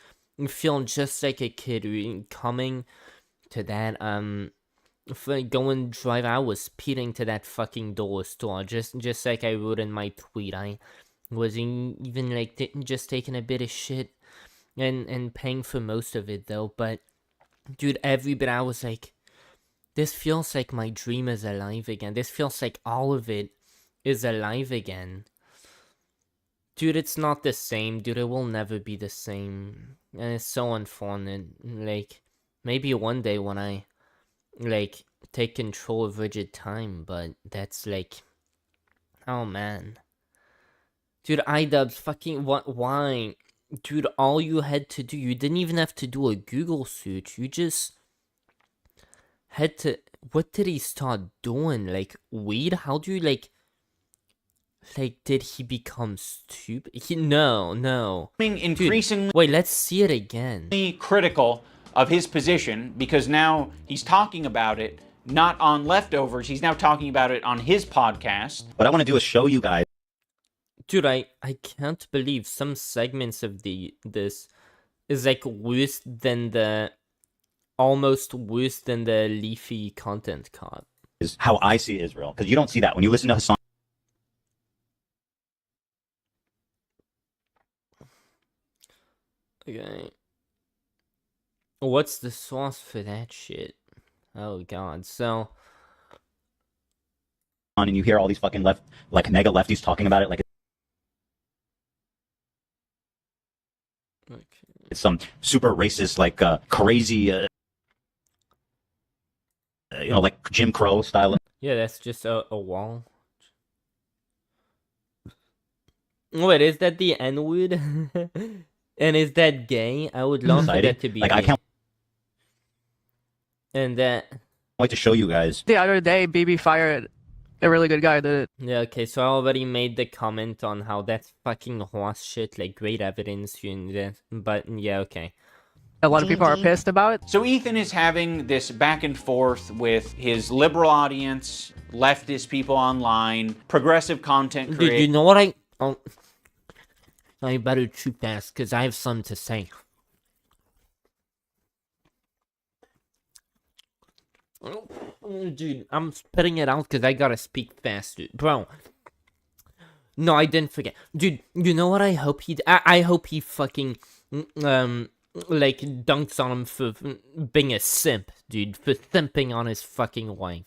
feeling just like a kid coming to that, for going drive, I was speeding to that fucking dollar store, just like I wrote in my tweet. I wasn't even like just taking a bit of shit and paying for most of it though. But dude, every bit I was like, this feels like my dream is alive again. This feels like all of it is alive again. Dude, it's not the same, dude. It will never be the same, and it's so unfortunate. Like maybe one day when I like take control of rigid time, but that's like, oh man, dude, Idubbbz, fucking what? Why, dude? All you had to do, you didn't even have to do a Google search. You just had to. What did he start doing? Like weed? How do you like? Did he become stupid? No. Increasingly, dude, wait, let's see it again. Critical of his position because now he's talking about it not on Leftovers. He's now talking about it on his podcast. What I want to do is show you guys. Dude, I can't believe some segments of this is like almost worse than the Leafy content cop. Is how I see Israel, because you don't see that when you listen to Hassan. Okay. What's the source for that shit? Oh god, so and you hear all these fucking mega lefties talking about it like it's some super racist, like crazy, like Jim Crow style. Yeah, that's just a wall. Wait, is that the N-word? And is that gay? I would love for that to be like gay. I can't. And that. I want to show you guys. The other day, Bibi fired a really good guy did it. Yeah, okay, so I already made the comment on how that's fucking horse shit, like great evidence, but yeah, okay. A lot of people are pissed about it. So Ethan is having this back and forth with his liberal audience, leftist people online, progressive content creators. Dude, you know what I better chew fast, because I have something to say. Dude, I'm spitting it out because I gotta speak faster. Bro. No, I didn't forget. Dude, you know what I hope he... I hope he fucking... like, dunks on him for being a simp, dude. For simping on his fucking wife.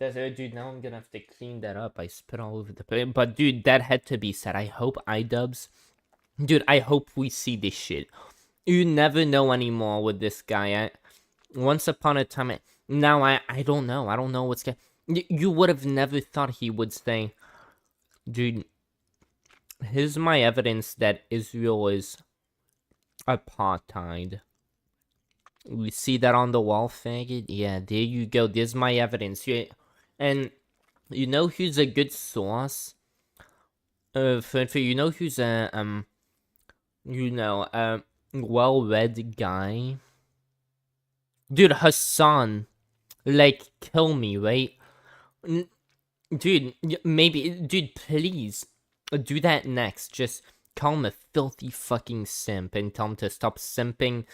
That's it, dude. Now I'm gonna have to clean that up. I spit all over the place. But, dude, that had to be said. I hope Idubbbz... Dude, I hope we see this shit. You never know anymore with this guy. Once upon a time, Now I don't know. I don't know what's going. You would have never thought he would say, dude. Here's my evidence that Israel is apartheid. We see that on the wall, faggot? Yeah, there you go. There's my evidence. Yeah. And you know who's a good source? For you know who's a well-read guy? Dude, Hassan. Like, kill me, right? Dude, maybe, dude, please do that next. Just call him a filthy fucking simp and tell him to stop simping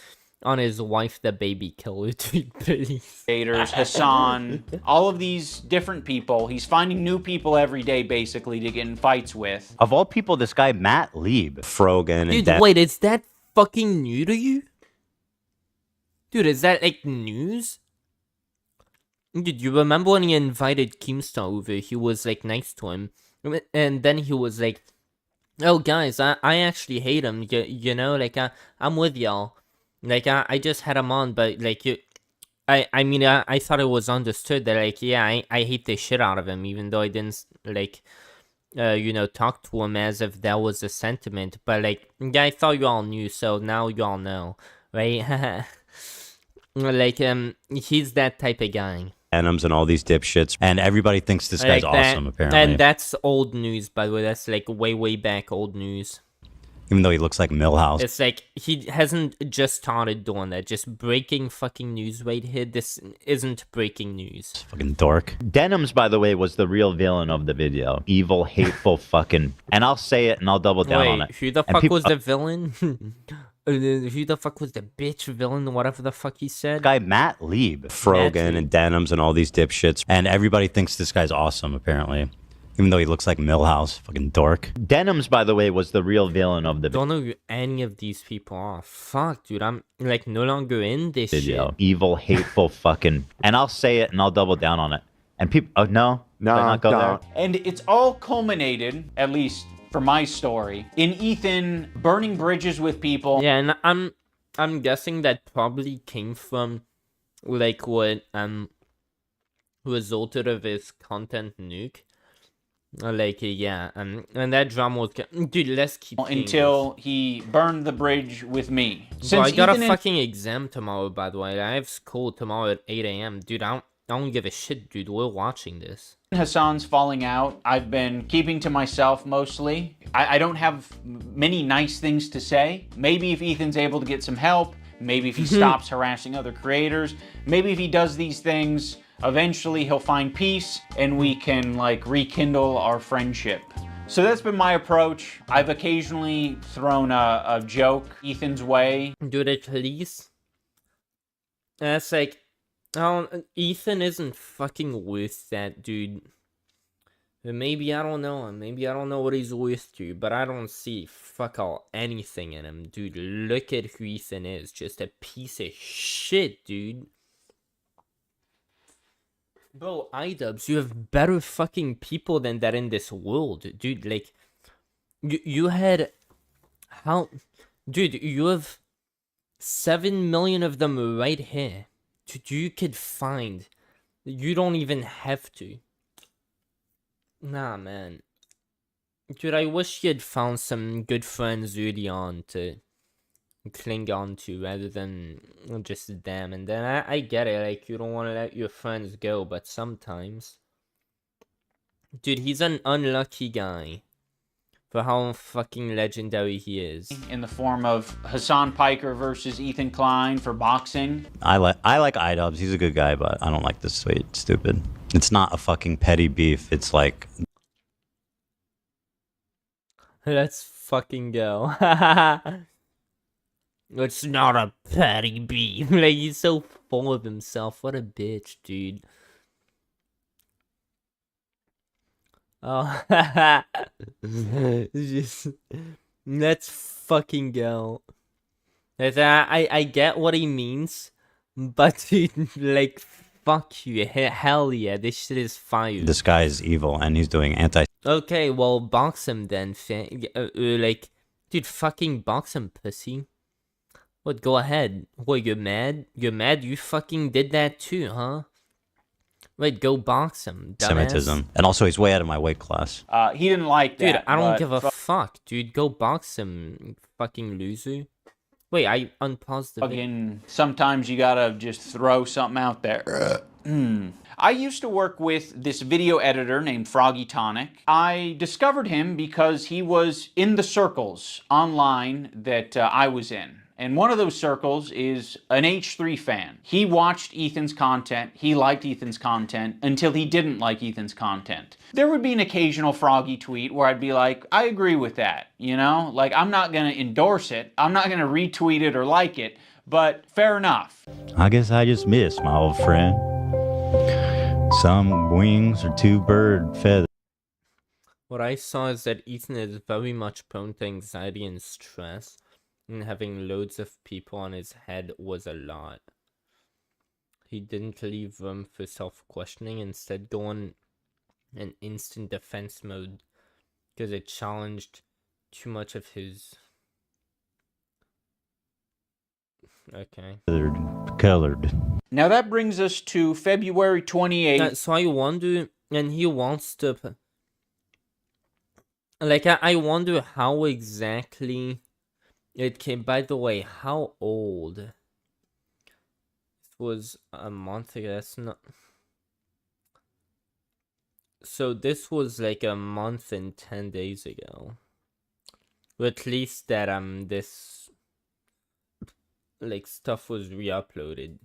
on his wife, the baby killer, dude, please. Hassan, all of these different people. He's finding new people every day, basically, to get in fights with. Of all people, this guy, Matt Lieb. Frogan Dude, and wait, is that fucking new to you? Dude, is that, like, news? Dude, you remember when he invited Keemstar over, he was, like, nice to him. And then he was like, oh, guys, I actually hate him. You know, like, I'm with y'all. Like, I just had him on, but, like, I mean, I thought it was understood that, like, yeah, I hate the shit out of him, even though I didn't, like, talk to him as if that was a sentiment. But, like, yeah, I thought you all knew, so now you all know, right? Like, he's that type of guy. Denims and all these dipshits, and everybody thinks this guy's like awesome, apparently. And that's old news, by the way. That's, like, way back old news. Even though he looks like Milhouse. It's like, he hasn't just started doing that. Just breaking fucking news right here. This isn't breaking news. Fucking dork. Denims, by the way, was the real villain of the video. Evil, hateful fucking... And I'll say it and I'll double down on it. Who the fuck was the villain? Who the fuck was the bitch villain? Whatever the fuck he said. Guy Matt Lieb. Frogan and Denims and all these dipshits. And everybody thinks this guy's awesome, apparently. Even though he looks like Milhouse. Fucking dork. Denims, by the way, was the real villain of the video. Don't know who any of these people are. Fuck, dude. I'm, like, no longer in this video. Shit. Evil, hateful fucking... And I'll say it and I'll double down on it. And people... Oh, no? Not go there? And it's all culminated, at least for my story, in Ethan burning bridges with people. Yeah, and I'm guessing that probably came from, like, what resulted of his content nuke. Like, yeah, and that drama was... Dude, let's keep... Until he burned the bridge with me. So I got a fucking exam tomorrow, by the way. I have school tomorrow at 8 a.m. Dude, I don't give a shit, dude. We're watching this. Hassan's falling out. I've been keeping to myself mostly. I don't have many nice things to say. Maybe if Ethan's able to get some help, maybe if he stops harassing other creators, maybe if he does these things, eventually he'll find peace and we can, like, rekindle our friendship. So that's been my approach. I've occasionally thrown a joke Ethan's way. Dude, at least... That's like... Oh, Ethan isn't fucking worth that, dude. Maybe I don't know him. Maybe I don't know what he's worth to, but I don't see fuck all anything in him, dude. Look at who Ethan is. Just a piece of shit, dude. Bro, Idubbbz, you have better fucking people than that in this world, dude. Like, you had... How... Dude, you have 7 million of them right here. Dude, you could find... You don't even have to. Nah, man. Dude, I wish you had found some good friends early on to cling on to rather than just them. And then I get it, like, you don't want to let your friends go, but sometimes... Dude, he's an unlucky guy for how fucking legendary he is. In the form of Hassan Piker versus Ethan Klein for boxing. I like Idubbbz. He's a good guy, but I don't like this sweet stupid. It's not a fucking petty beef. It's like... Let's fucking go. It's not a petty beef. Like, he's so full of himself. What a bitch, dude. Oh, just... Let's fucking go. I get what he means, but dude, like, fuck you. Hell yeah, this shit is fire. This guy is evil, and he's doing anti... Okay, well, box him then. Like, dude, fucking box him, pussy. What, go ahead. What, you're mad? You're mad you fucking did that too, huh? Wait, go box him, dumbass. Semitism. And also, he's way out of my weight class. He didn't like that. Dude, I don't but give a fuck, dude. Go box him, you fucking loser. Wait, I unpaused the video. Fucking, sometimes you gotta just throw something out there. I used to work with this video editor named Froggy Tonic. I discovered him because he was in the circles online that I was in. And one of those circles is an H3 fan. He watched Ethan's content, he liked Ethan's content, until he didn't like Ethan's content. There would be an occasional Froggy tweet where I'd be like, I agree with that, you know? Like, I'm not gonna endorse it, I'm not gonna retweet it or like it, but fair enough. I guess I just missed my old friend. Some wings or two bird feathers. What I saw is that Ethan is very much prone to anxiety and stress, and having loads of people on his head was a lot. He didn't leave room for self-questioning, instead go on an instant defense mode because it challenged too much of his... Okay. Colored. Now that brings us to February 28th. So I wonder, and he wants to... Like, I wonder how exactly... It came, by the way, how old? It was a month ago, that's not... So this was like a month and 10 days ago. Or at least that, this... Like, stuff was re-uploaded.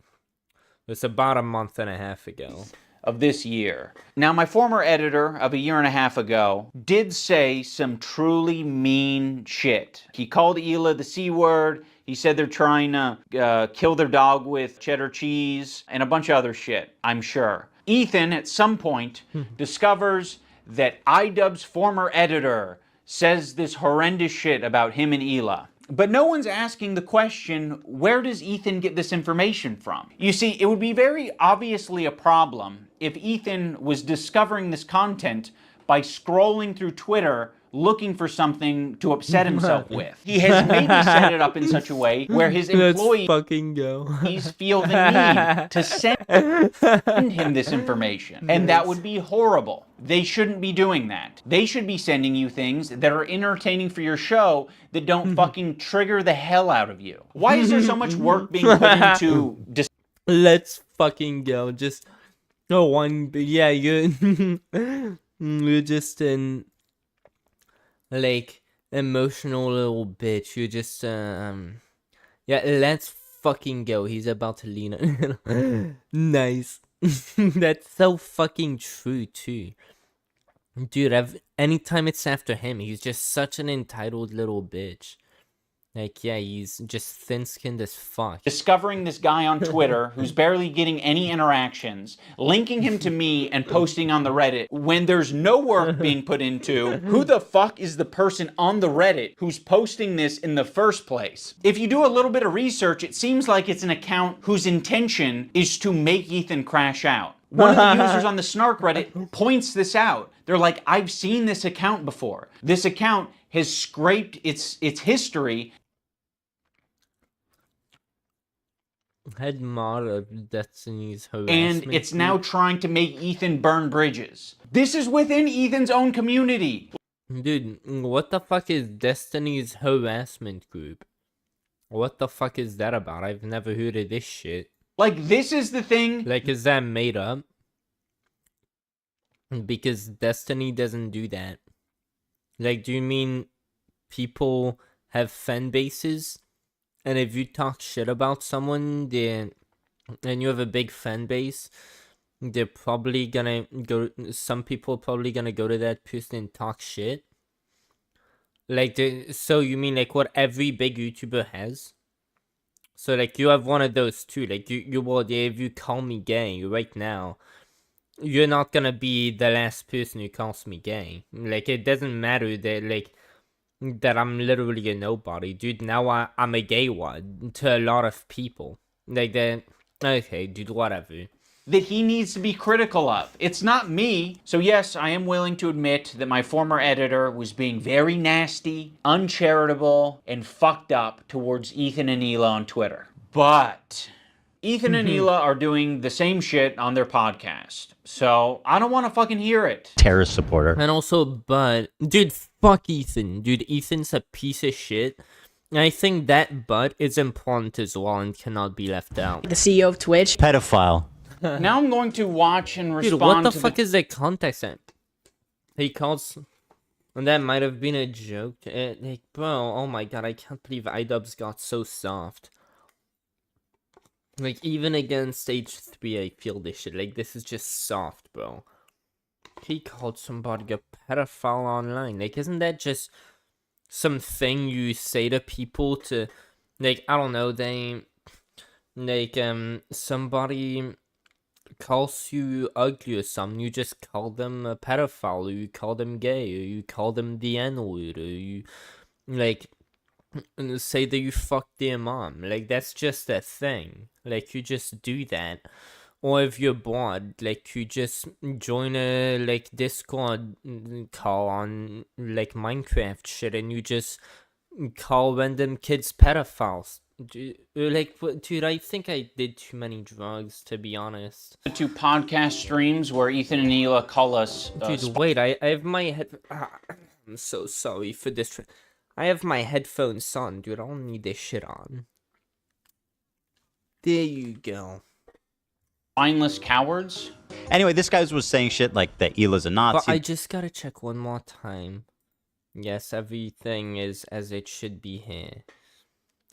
It's about a month and a half ago. Of this year. Now, my former editor of a year and a half ago did say some truly mean shit. He called Hila the C word. He said they're trying to kill their dog with cheddar cheese and a bunch of other shit, I'm sure. Ethan, at some point, discovers that Idubbbz' former editor says this horrendous shit about him and Hila. But no one's asking the question, where does Ethan get this information from? You see, it would be very obviously a problem if Ethan was discovering this content by scrolling through Twitter looking for something to upset himself with. He has maybe set it up in such a way where his employees fucking go. feel the need to send him this information. And that would be horrible. They shouldn't be doing that. They should be sending you things that are entertaining for your show that don't fucking trigger the hell out of you. Why is there so much work being put into... Let's fucking go. Just... No one... Yeah, you're... you're just an... Like, emotional little bitch. You're just, Yeah, let's fucking go. He's about to lean on. Nice. That's so fucking true, too. Dude, anytime it's after him, he's just such an entitled little bitch. Like, yeah, he's just thin-skinned as fuck. Discovering this guy on Twitter who's barely getting any interactions, linking him to me and posting on the Reddit when there's no work being put into who the fuck is the person on the Reddit who's posting this in the first place. If you do a little bit of research, it seems like it's an account whose intention is to make Ethan crash out. One of the users on the Snark Reddit points this out. They're like, I've seen this account before. This account has scraped its history. Head mod of Destiny's harassment. And it's now trying to make Ethan burn bridges. This is within Ethan's own community. Dude, what the fuck is Destiny's harassment group? What the fuck is that about? I've never heard of this shit. Like, this is the thing. Like, is that made up? Because Destiny doesn't do that. Like, do you mean people have fan bases? And if you talk shit about someone, and you have a big fan base, they're probably gonna go, some people are probably gonna go to that person and talk shit? Like, so you mean like what every big YouTuber has? So like you have one of those too. Like you will, if you call me gay right now, you're not gonna be the last person who calls me gay. Like, it doesn't matter that like that I'm literally a nobody, dude. Now I'm a gay one to a lot of people. Like that. Okay, dude, whatever. that he needs to be critical of. It's not me. So yes, I am willing to admit that my former editor was being very nasty, uncharitable, and fucked up towards Ethan and Hila on Twitter. But Ethan and Hila are doing the same shit on their podcast. So I don't want to fucking hear it. Terrorist supporter. And also, but dude, fuck Ethan. Dude, Ethan's a piece of shit. And I think that but is important as well and cannot be left out. The CEO of Twitch. Pedophile. Now I'm going to watch and respond Dude, what the to fuck is that context at? He calls... And that might have been a joke. Like, bro, oh my god, I can't believe Idubbbz got so soft. Like, even against H3, I feel this shit. Like, this is just soft, bro. He called somebody a pedophile online. Like, isn't that just something you say to people to, like, I don't know, they, like, somebody calls you ugly or something, you just call them a pedophile, or you call them gay, or you call them the N-word, or you, like, say that you fucked their mom. Like, that's just a thing. Like, you just do that. Or if you're bored, like, you just join a, like, Discord call on, like, Minecraft shit, and you just call random kids pedophiles. Like, dude, I think I did too many drugs, to be honest. The two podcast streams where Ethan and Hila call us... Dude, wait, I have my head... I'm so sorry for this. I have my headphones on, dude. I don't need this shit on. There you go. Mindless cowards. Anyway, this guy was saying shit like that Hila's a Nazi. But I just gotta check one more time. Yes, everything is as it should be here.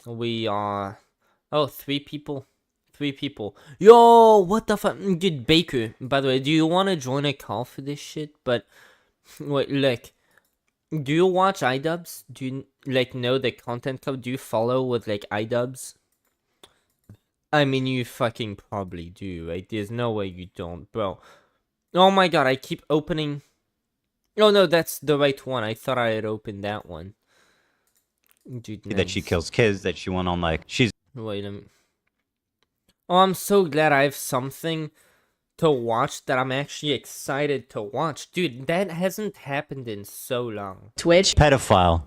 We are... Oh, 3 people. 3 people. Yo, what the fuck? Dude, Baker, by the way, do you want to join a call for this shit? But, wait, look. Do you watch Idubbbz? Do you, like, know the content club? Do you follow with, like, Idubbbz? I mean, you fucking probably do, right? There's no way you don't, bro. Oh my god, I keep opening... Oh no, that's the right one. I thought I had opened that one. Dude, nice. That she kills kids, that she went on, like, she's... Wait a minute. Oh, I'm so glad I have something to watch that I'm actually excited to watch. Dude, that hasn't happened in so long. Twitch. Pedophile.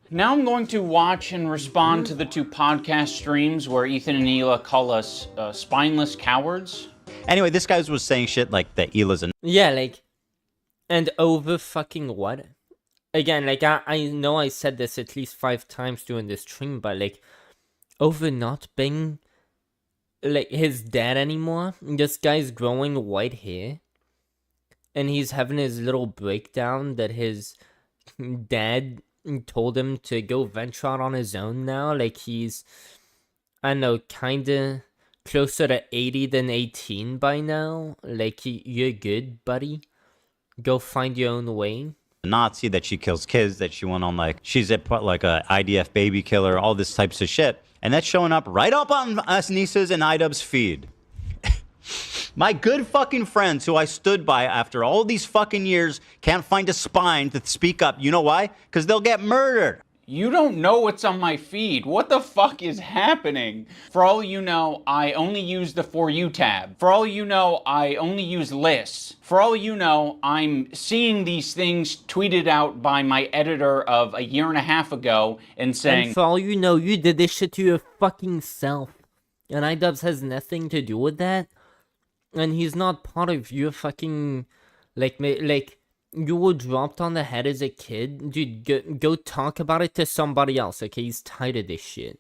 Now I'm going to watch and respond to the two podcast streams where Ethan and Hila call us spineless cowards. Anyway, this guy was saying shit like that Hila's a... Yeah, like... And over fucking what? Again, like, I know I said this at least 5 times during this stream, but, like, over not being, like, his dad anymore. This guy's growing white hair. And he's having his little breakdown that his dad told him to go venture out on his own now. Like, he's, I don't know, kinda closer to 80 than 18 by now. Like, you're good, buddy. Go find your own way. Nazi, that she kills kids, that she went on, like, she's like a IDF baby killer, all this types of shit. And that's showing up right up on us Nisa's and Idubbbz feed. My good fucking friends who I stood by after all these fucking years can't find a spine to speak up. You know why? Because they'll get murdered. You don't know what's on my feed. What the fuck is happening? For all you know, I only use the For You tab. For all you know, I only use lists. For all you know, I'm seeing these things tweeted out by my editor of 1.5 years ago and saying... And for all you know, you did this shit to your fucking self. And Idubbbz has nothing to do with that. And he's not part of your fucking... Like... You were dropped on the head as a kid? Dude, go talk about it to somebody else, okay? He's tired of this shit.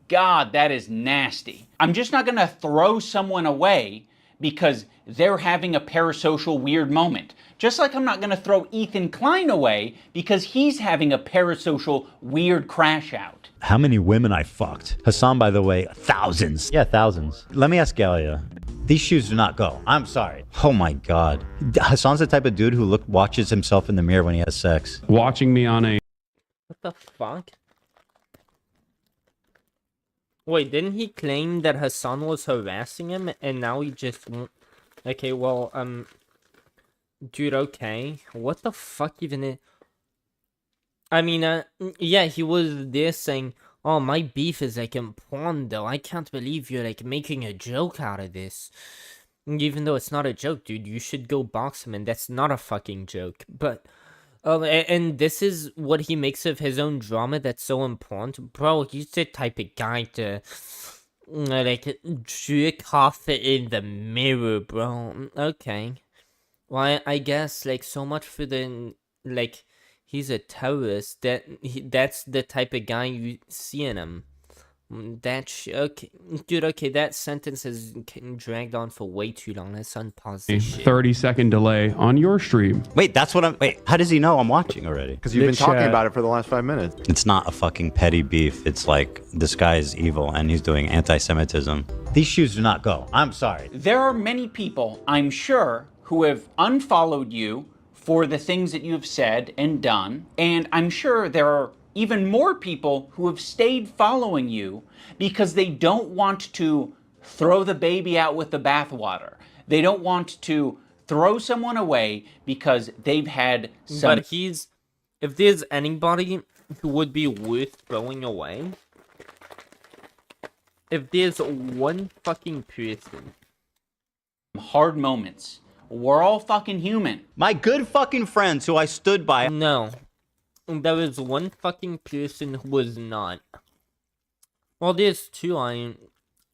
God, that is nasty. I'm just not gonna throw someone away because they're having a parasocial weird moment. Just like I'm not gonna throw Ethan Klein away because he's having a parasocial weird crash out. How many women I fucked? Hassan, by the way, thousands. Yeah, thousands. Let me ask Galia. These shoes do not go. I'm sorry. Oh my god. Hassan's the type of dude who watches himself in the mirror when he has sex. Watching me on a... What the fuck? Wait, didn't he claim that Hassan was harassing him and now he just won't... Okay, well, dude, okay. What the fuck even is... I mean, yeah, he was there saying, oh, my beef is, like, important, though. I can't believe you're, like, making a joke out of this. Even though it's not a joke, dude, you should go box him, and that's not a fucking joke. But, and this is what he makes of his own drama that's so important. Bro, he's the type of guy to, like, jerk off in the mirror, bro. Okay. Well, I guess, like, so much for the, like, he's a terrorist. That's the type of guy you see in him. Okay, dude. Okay, that sentence has dragged on for way too long. Let's unpause this shit. 30-second delay on your stream. Wait, that's what I'm. Wait, how does he know I'm watching already? Because you've been talking about it for the last 5 minutes. It's not a fucking petty beef. It's like this guy is evil and he's doing anti-Semitism. These shoes do not go. I'm sorry. There are many people, I'm sure, who have unfollowed you for the things that you've said and done, and I'm sure there are even more people who have stayed following you because they don't want to throw the baby out with the bathwater. They don't want to throw someone away because they've had some... But if there's anybody who would be worth throwing away, if there's one fucking person... hard moments. We're all fucking human. My good fucking friends who I stood by... No. There was one fucking person who was not. Well, there's two. I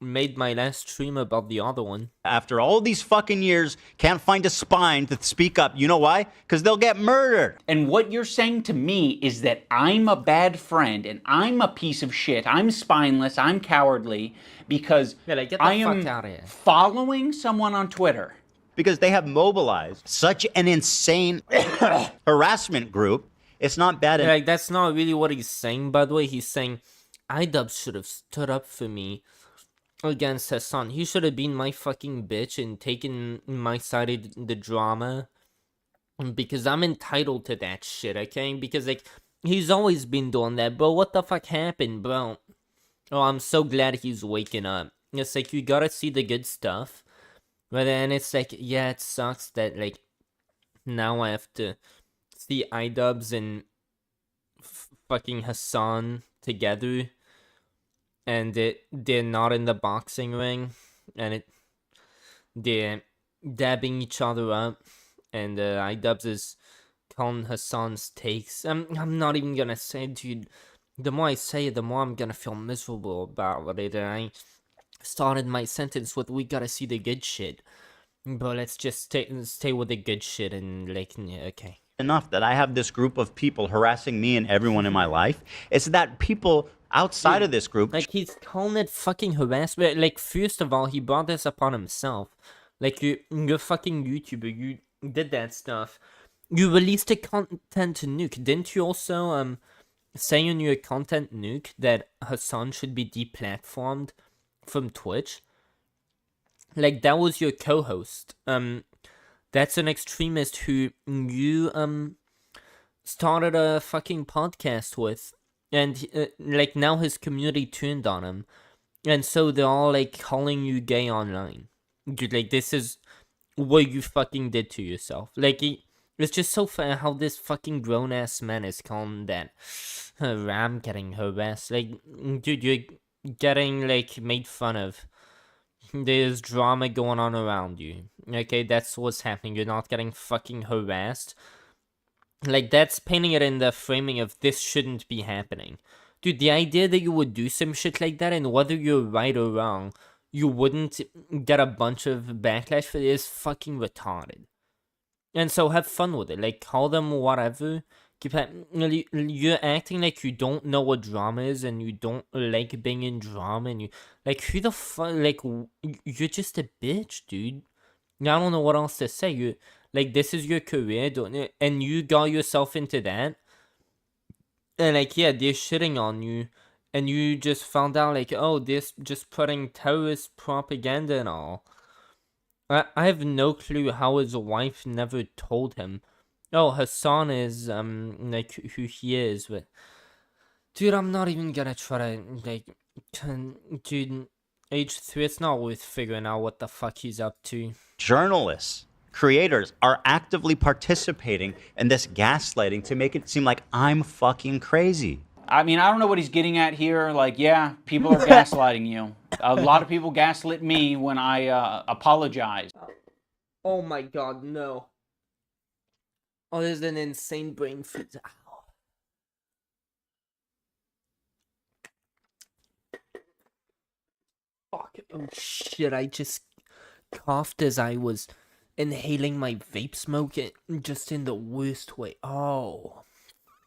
made my last stream about the other one. After all these fucking years, can't find a spine to speak up. You know why? Because they'll get murdered. And what you're saying to me is that I'm a bad friend and I'm a piece of shit. I'm spineless. I'm cowardly because I am following someone on Twitter. Because they have mobilized such an insane harassment group. It's not bad. Like, that's not really what he's saying, by the way. He's saying, Idubbbz should have stood up for me against Hassan. He should have been my fucking bitch and taken my side of the drama. Because I'm entitled to that shit, okay? Because, like, he's always been doing that, bro. What the fuck happened, bro? Oh, I'm so glad he's waking up. It's like, you gotta see the good stuff. But then it's like, yeah, it sucks that, like, now I have to see Idubbbz and fucking Hassan together, and they're not in the boxing ring, and they're dabbing each other up, and Idubbbz is calling Hassan's takes. I'm not even gonna say, dude. The more I say it, the more I'm gonna feel miserable about it. And I started my sentence with, "We gotta see the good shit," but let's just stay with the good shit and like, yeah, okay. Enough that I have this group of people harassing me and everyone in my life. It's that people outside of this group... Like, he's calling it fucking harassment. Like, first of all, he brought this upon himself. Like, you're fucking YouTuber. You did that stuff. You released a content nuke. Didn't you also say in your content nuke that Hassan should be deplatformed from Twitch? Like, that was your co-host. That's an extremist who you started a fucking podcast with, and like, now his community turned on him, and so they're all like calling you gay online. Dude, like, this is what you fucking did to yourself. Like, it's just so funny how this fucking grown ass man is calling that Ram getting harassed. Like, dude, you're getting like made fun of. There's drama going on around you. Okay, that's what's happening. You're not getting fucking harassed. Like, that's painting it in the framing of this shouldn't be happening. Dude, the idea that you would do some shit like that, and whether you're right or wrong, you wouldn't get a bunch of backlash for it is fucking retarded. And so have fun with it. Like, call them whatever. You're acting like you don't know what drama is, and you don't like being in drama, and you like, who the fuck, like, you're just a bitch, dude. I don't know what else to say. You like, this is your career, and you got yourself into that, and like, yeah, they're shitting on you, and you just found out like, oh, this just putting terrorist propaganda and all. I have no clue how his wife never told him. Oh, Hassan is, like, who he is, but... Dude, I'm not even gonna try to, like... Dude, H3, it's not worth figuring out what the fuck he's up to. Journalists, creators are actively participating in this gaslighting to make it seem like I'm fucking crazy. I mean, I don't know what he's getting at here. Like, yeah, people are gaslighting you. A lot of people gaslit me when I apologized. Oh my god, no. Oh, there's an insane brain freeze. Ow. Fuck. Oh shit, I just coughed as I was inhaling my vape smoke, just in the worst way. Oh,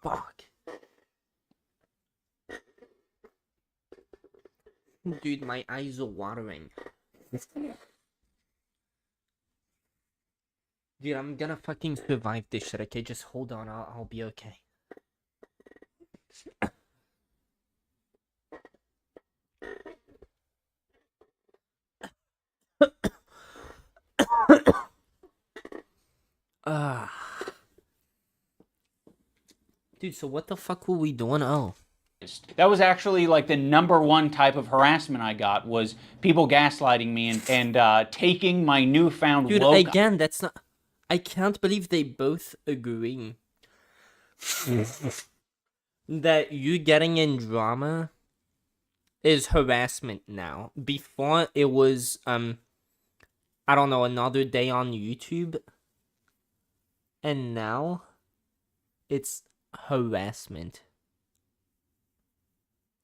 fuck. Dude, my eyes are watering. Dude, I'm gonna fucking survive this shit, okay? Just hold on, I'll be okay. Dude, so what the fuck were we doing? Oh. That was actually like the #1 type of harassment I got, was people gaslighting me and taking my newfound Dude, woke... again, that's not... I can't believe they both agree that you getting in drama is harassment now. Before, it was, I don't know, another day on YouTube. And now, it's harassment.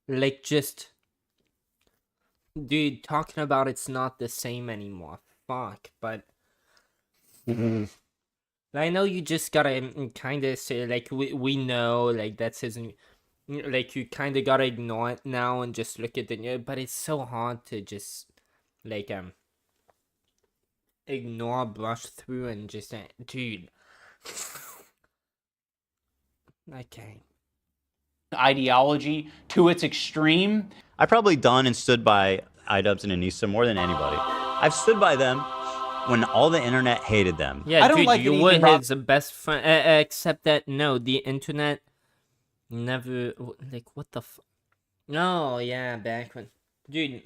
Like, just... Dude, talking about it's not the same anymore. Fuck, but... I know you just gotta kind of say, like, we know, like, that's his... Like, you kind of gotta ignore it now and just look at the... But it's so hard to just, like, ignore, brush through, and just... dude. Okay. Ideology to its extreme. I've probably done and stood by Idubbbz and Anissa more than anybody. I've stood by them when all the internet hated them. Yeah, I don't dude, like you that were Ethan his best friend, except that, no, the internet never, like, what the no, yeah, back when, dude,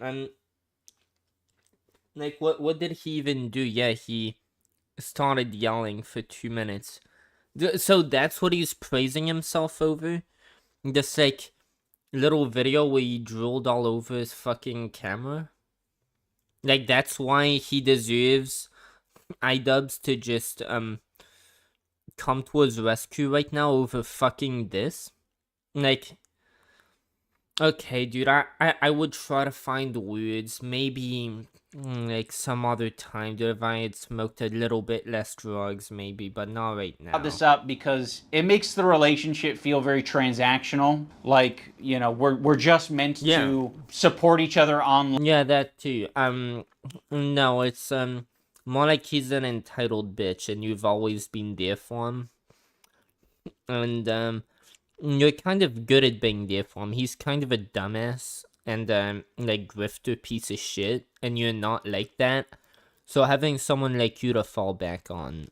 like, what did he even do? Yeah, he started yelling for 2 minutes. So that's what he's praising himself over? This, like, little video where he drooled all over his fucking camera? Like, that's why he deserves Idubbbz to just, come to his rescue right now over fucking this? Like, okay, dude, I would try to find words, maybe, like, some other time, dude, if I had smoked a little bit less drugs, maybe, but not right now. This up because it makes the relationship feel very transactional. Like, you know, we're just meant to support each other online. Yeah, that too. No, it's, more like he's an entitled bitch, and you've always been there for him. And, you're kind of good at being there for him. He's kind of a dumbass and, like, grifter piece of shit, and you're not like that. So having someone like you to fall back on.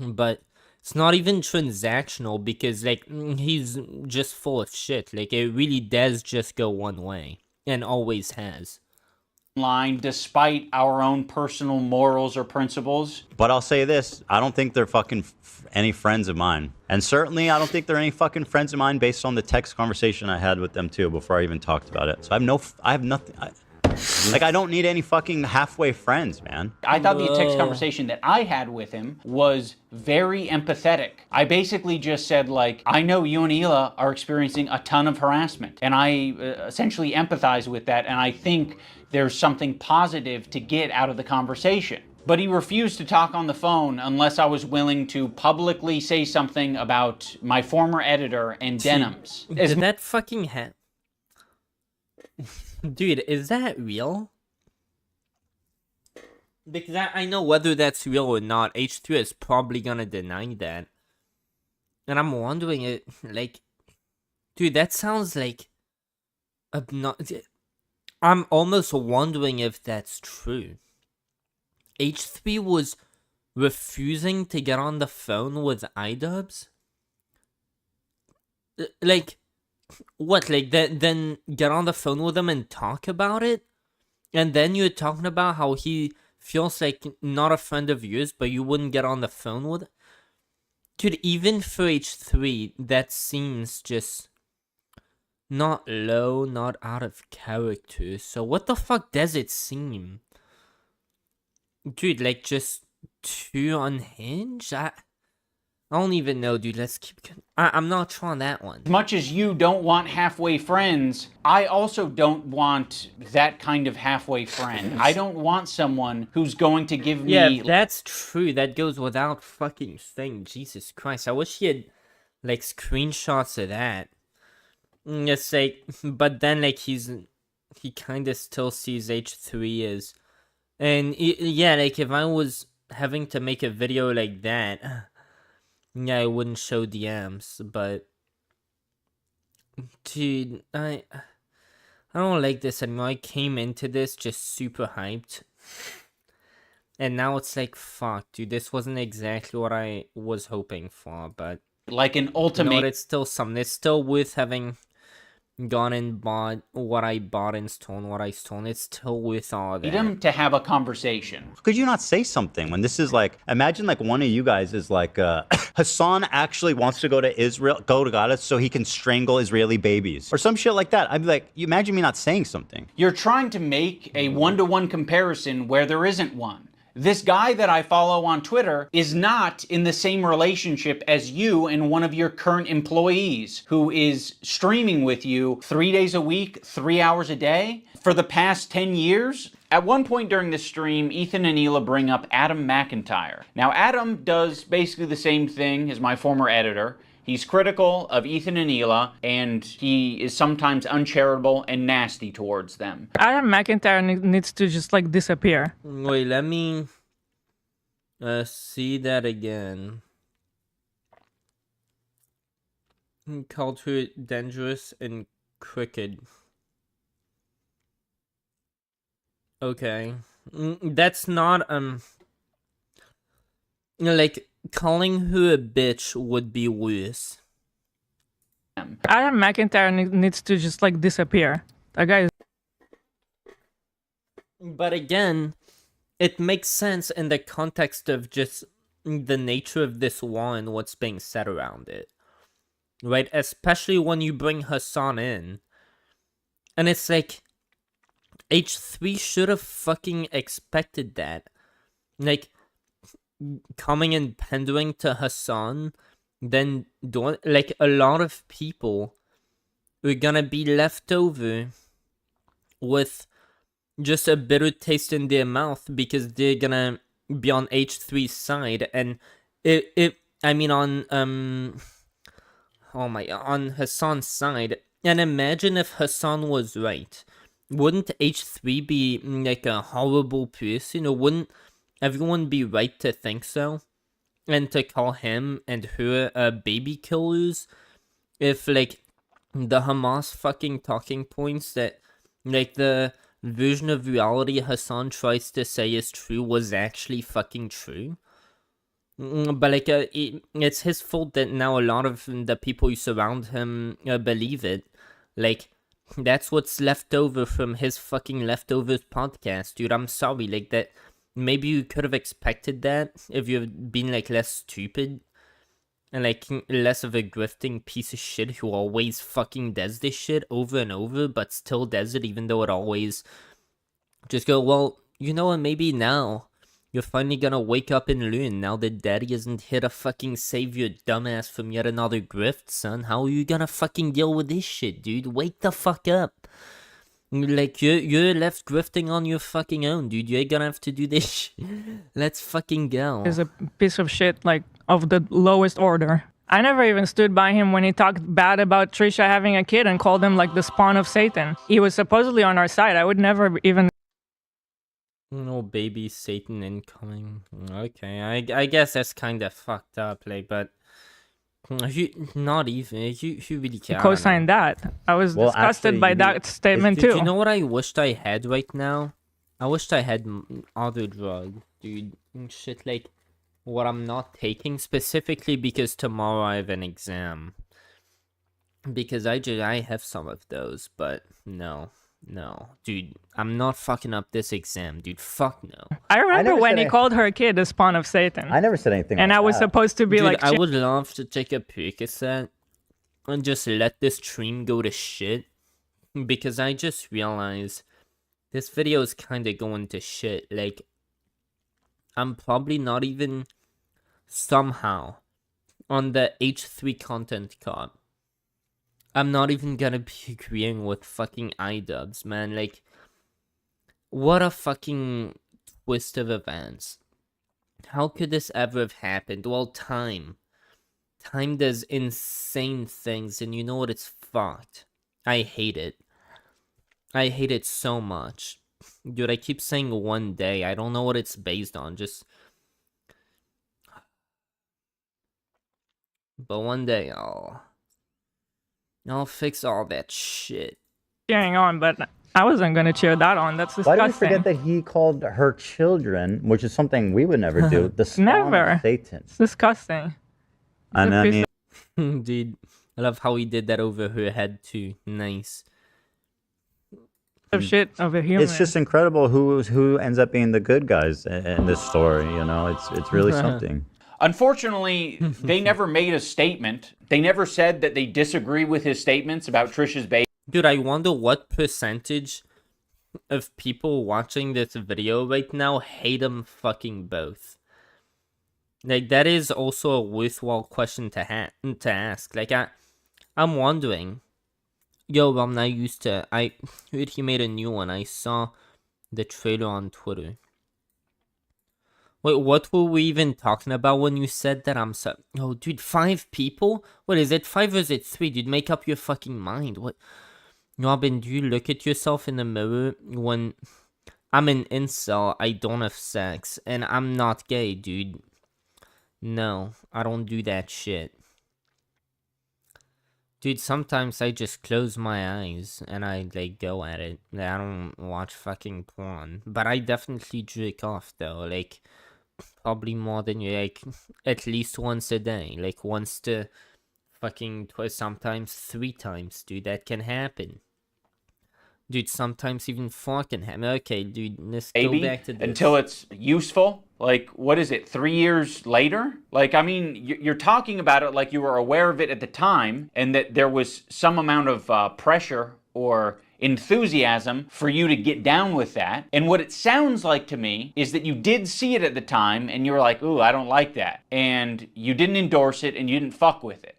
But it's not even transactional, because, like, he's just full of shit. Like, it really does just go one way, and always has. Line, despite our own personal morals or principles. But I'll say this, I don't think they're fucking any friends of mine. And certainly I don't think they're any fucking friends of mine based on the text conversation I had with them too before I even talked about it. So I have nothing, like, I don't need any fucking halfway friends, man. I thought the text conversation that I had with him was very empathetic. I basically just said, like, I know you and Hila are experiencing a ton of harassment, and I essentially empathize with that, and I think there's something positive to get out of the conversation. But he refused to talk on the phone unless I was willing to publicly say something about my former editor and denims. Did that fucking happen? Dude, is that real? Because I know whether that's real or not. H2 is probably gonna deny that. And I'm wondering, it, like... Dude, that sounds like... I'm almost wondering if that's true. H3 was refusing to get on the phone with Idubbbz? Like... What, like, then get on the phone with him and talk about it? And then you're talking about how he feels like not a friend of yours, but you wouldn't get on the phone with him? Dude, even for H3, that seems just Not low, not out of character. So what the fuck does it seem? Dude, like just too unhinged? I don't even know, dude. Let's keep... I'm not trying that one. As much as you don't want halfway friends, I also don't want that kind of halfway friend. I don't want someone who's going to give me... Yeah, that's true. That goes without fucking saying. Jesus Christ. I wish he had, like, screenshots of that. It's like... But then, like, he kind of still sees H3 as... And, yeah, like, if I was having to make a video like that... Yeah, I wouldn't show DMs, but... Dude, I don't like this anymore. I came into this just super hyped. And now it's like, fuck, dude, this wasn't exactly what I was hoping for, but... Like an ultimate... You know what, it's still something. It's still worth having gone and bought what I bought and stolen what I stole. It's still worth all that. Freedom to have a conversation. Could you not say something when this is like, imagine like one of you guys is like, Hassan actually wants to go to Israel, go to Gaza so he can strangle Israeli babies or some shit like that. I'd be like, you imagine me not saying something. You're trying to make a one-to-one comparison where there isn't one. This guy that I follow on Twitter is not in the same relationship as you and one of your current employees who is streaming with you 3 days a week, 3 hours a day for the past 10 years. At one point during the stream, Ethan and Hila bring up Adam McIntyre. Now, Adam does basically the same thing as my former editor. He's critical of Ethan and Hila, and he is sometimes uncharitable and nasty towards them. Adam McIntyre needs to just, like, disappear. Wait, let me see that again. He called her dangerous and crooked. Okay. That's not, like... Calling her a bitch would be worse. Adam McIntyre needs to just, like, disappear. That guy is... But again, it makes sense in the context of just the nature of this war and what's being said around it. Right? Especially when you bring Hassan in. And it's like, H3 should have fucking expected that. Like... coming and pandering to Hassan, then doing, like, a lot of people are gonna be left over with just a bitter taste in their mouth because they're gonna be on H3's side, and on Hassan's side. And imagine if Hassan was right. Wouldn't H3 be like a horrible person, or wouldn't everyone be right to think so? And to call him and her baby killers? If, like, the Hamas fucking talking points that, like, the version of reality Hassan tries to say is true was actually fucking true? But, like, it's his fault that now a lot of the people who surround him believe it. Like, that's what's left over from his fucking Leftovers podcast, dude. I'm sorry, like, that... Maybe you could have expected that if you've been, like, less stupid and, like, less of a grifting piece of shit who always fucking does this shit over and over, but still does it even though it always just go, well, you know what, maybe now you're finally gonna wake up and learn now that daddy isn't here to fucking save your dumbass from yet another grift, son. How are you gonna fucking deal with this shit, dude? Wake the fuck up. Like, you're left grifting on your fucking own, dude. You're gonna have to do this shit. Let's fucking go. Is a piece of shit, like, of the lowest order. I never even stood by him when he talked bad about Trisha having a kid and called him, like, the spawn of Satan. He was supposedly on our side. I would never even... No baby Satan incoming. Okay, I guess that's kind of fucked up, like, but... Not even. You really care. Co-signed that. I was disgusted by that statement too. You know what I wished I had right now? I wished I had other drugs, dude. Shit like what I'm not taking specifically because tomorrow I have an exam. Because I have some of those, but no, dude, I'm not fucking up this exam, dude. Fuck no. I remember when he called her kid the spawn of Satan. I never said anything. And like I was that. supposed to be dude, like, I would love to take a Percocet and just let this stream go to shit, because I just realized this video is kind of going to shit. Like, I'm probably not even somehow on the H3 content card. I'm not even gonna be agreeing with fucking Idubbbz, man. Like, what a fucking twist of events. How could this ever have happened? Well, time. Time does insane things, and you know what? It's fucked. I hate it. I hate it so much. Dude, I keep saying one day. I don't know what it's based on. Just... But one day, I'll fix all that shit. Cheering on, but I wasn't gonna cheer that on. That's disgusting. Why do we forget that he called her children, which is something we would never do, the spawn of Satan? It's disgusting. And I mean, dude, I love how he did that over her head too. Nice. Of shit over here. It's just incredible who ends up being the good guys in this story. You know, it's really something. Unfortunately, they never made a statement. They never said that they disagree with his statements about Trisha's baby. Dude, I wonder what percentage of people watching this video right now hate them fucking both. Like, that is also a worthwhile question to ask. Like, I'm wondering. Yo, I'm not used to... I heard he made a new one. I saw the trailer on Twitter. Wait, what were we even talking about when you said that? I'm so... Oh, dude, 5 people? What is it, 5 or is it 3? Dude, make up your fucking mind. What? Robin, do you look at yourself in the mirror when... I'm an incel, I don't have sex, and I'm not gay, dude. No, I don't do that shit. Dude, sometimes I just close my eyes and I, like, go at it. I don't watch fucking porn. But I definitely jerk off, though. Like, probably more than you, like, at least once a day. Like, once to fucking twice, sometimes 3 times, dude. That can happen. Dude, sometimes even 4 can happen. Okay, dude, let's go back to this. Until it's useful. Like, what is it, 3 years later? Like, I mean, you're talking about it like you were aware of it at the time, and that there was some amount of pressure or enthusiasm for you to get down with that. And what it sounds like to me is that you did see it at the time, and you were like, ooh, I don't like that. And you didn't endorse it, and you didn't fuck with it.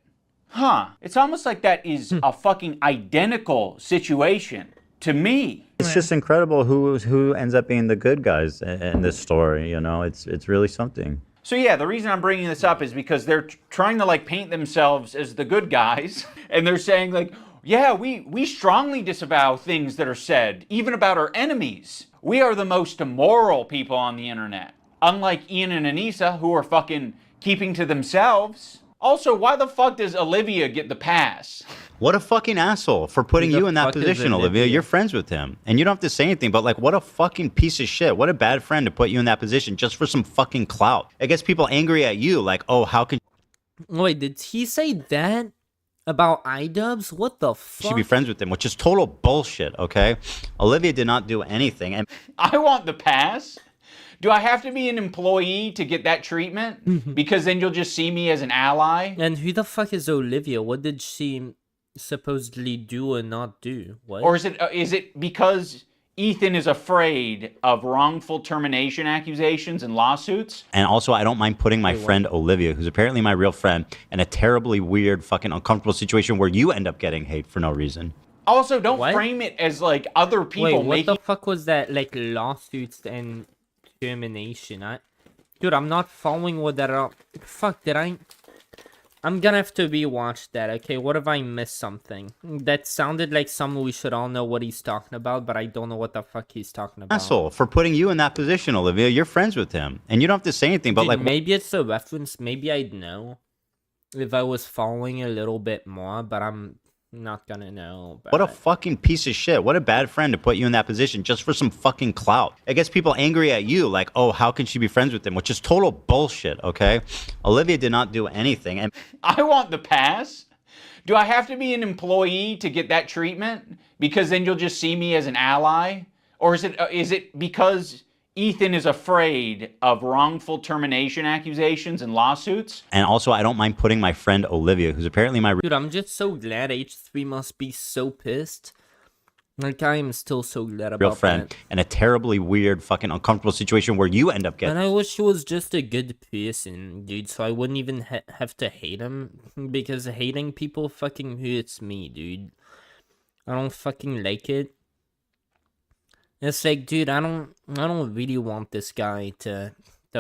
Huh. It's almost like that is a fucking identical situation to me. It's just incredible who ends up being the good guys in this story. You know, it's really something. So yeah, the reason I'm bringing this up is because they're trying to like paint themselves as the good guys, and they're saying like, yeah, we strongly disavow things that are said, even about our enemies. We are the most immoral people on the internet. Unlike Ian and Anissa, who are fucking keeping to themselves. Also, why the fuck does Olivia get the pass? What a fucking asshole for putting you in that position, Olivia. You're friends with him. And you don't have to say anything, but like, what a fucking piece of shit. What a bad friend to put you in that position just for some fucking clout. It gets people angry at you, like, oh, how can... Wait, did he say that about Idubbbz? What the fuck? She be friends with him, which is total bullshit, okay? Olivia did not do anything. And I want the pass. Do I have to be an employee to get that treatment? Because then you'll just see me as an ally? And who the fuck is Olivia? What did she supposedly do or not do? What? Or is it because Ethan is afraid of wrongful termination accusations and lawsuits? And also, I don't mind putting my friend Olivia, who's apparently my real friend, in a terribly weird, fucking uncomfortable situation where you end up getting hate for no reason. Also, don't frame it as like other people Wait, what the fuck was that? Like lawsuits and termination? Dude, I'm not following what that up. Fuck, I'm gonna have to rewatch that, okay? What if I missed something? That sounded like something we should all know what he's talking about, but I don't know what the fuck he's talking about. Asshole for putting you in that position, Olivia. You're friends with him. And you don't have to say anything, but dude, like... maybe it's a reference. Maybe I'd know if I was following a little bit more, but I'm not gonna know. What a fucking piece of shit. What a bad friend to put you in that position just for some fucking clout. It gets people angry at you, like, oh, how can she be friends with him? Which is total bullshit, okay? Olivia did not do anything. And I want the pass. Do I have to be an employee to get that treatment? Because then you'll just see me as an ally? Or is it because Ethan is afraid of wrongful termination accusations and lawsuits. And also, I don't mind putting my friend Olivia, who's apparently my Dude, I'm just so glad H3 must be so pissed. Like, I am still so glad about real friend that. in a terribly weird, fucking uncomfortable situation where you end up getting. And I wish he was just a good person, dude, so I wouldn't even have to hate him. Because hating people fucking hurts me, dude. I don't fucking like it. It's like, dude, I don't really want this guy to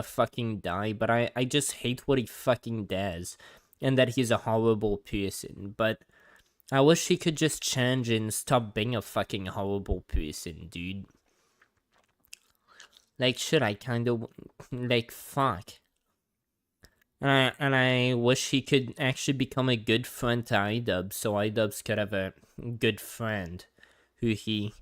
fucking die, but I just hate what he fucking does. And that he's a horrible person, but I wish he could just change and stop being a fucking horrible person, dude. Like, shit, I kind of, like, fuck. And I wish he could actually become a good friend to Idubbbz, so Idubbbz could have a good friend who he,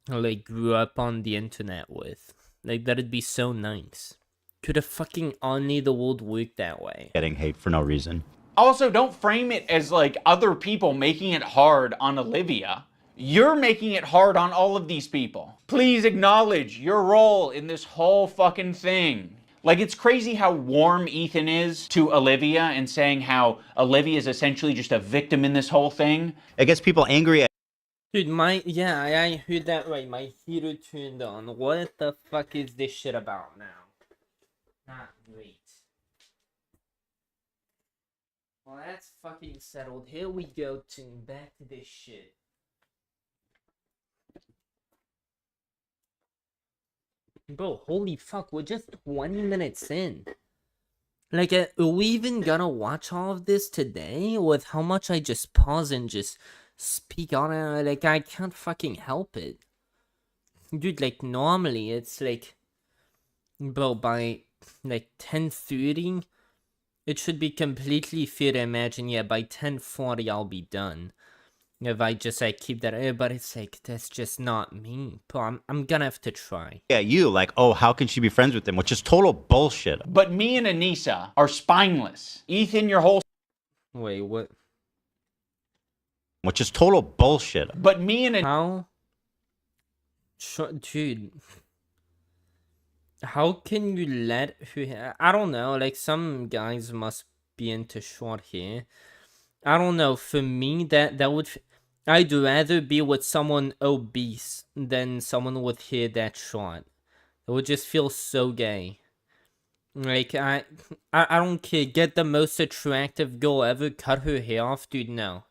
like, grew up on the internet with. Like, that'd be so nice. Could have fucking only the world work that way. Getting hate for no reason. Also, don't frame it as like other people making it hard on Olivia. You're making it hard on all of these people. Please acknowledge your role in this whole fucking thing. Like, it's crazy how warm Ethan is to Olivia and saying how Olivia is essentially just a victim in this whole thing. It gets people angry at. Dude, yeah, I heard that right. My heater turned on. What the fuck is this shit about now? Not great. Well, that's fucking settled. Here we go back to this shit. Bro, holy fuck, we're just 20 minutes in. Like, are we even gonna watch all of this today? With how much I just pause and just speak on it? Like, I can't fucking help it. Dude, like, normally it's like, bro, by like 10:30, it should be completely fair to imagine, yeah, by 10:40 I'll be done. If I just, like, keep that, but it's like, that's just not me. Bro, I'm gonna have to try. Yeah, you, like, oh, how can she be friends with him? Which is total bullshit. But me and Anissa are spineless. Ethan, your whole... Wait, what? Which is total bullshit. But me and... How? Dude... How can you let her... I don't know, like, some guys must be into short hair. I don't know, for me, that would... I'd rather be with someone obese than someone with hair that short. It would just feel so gay. Like, I don't care. Get the most attractive girl ever, cut her hair off, dude, no.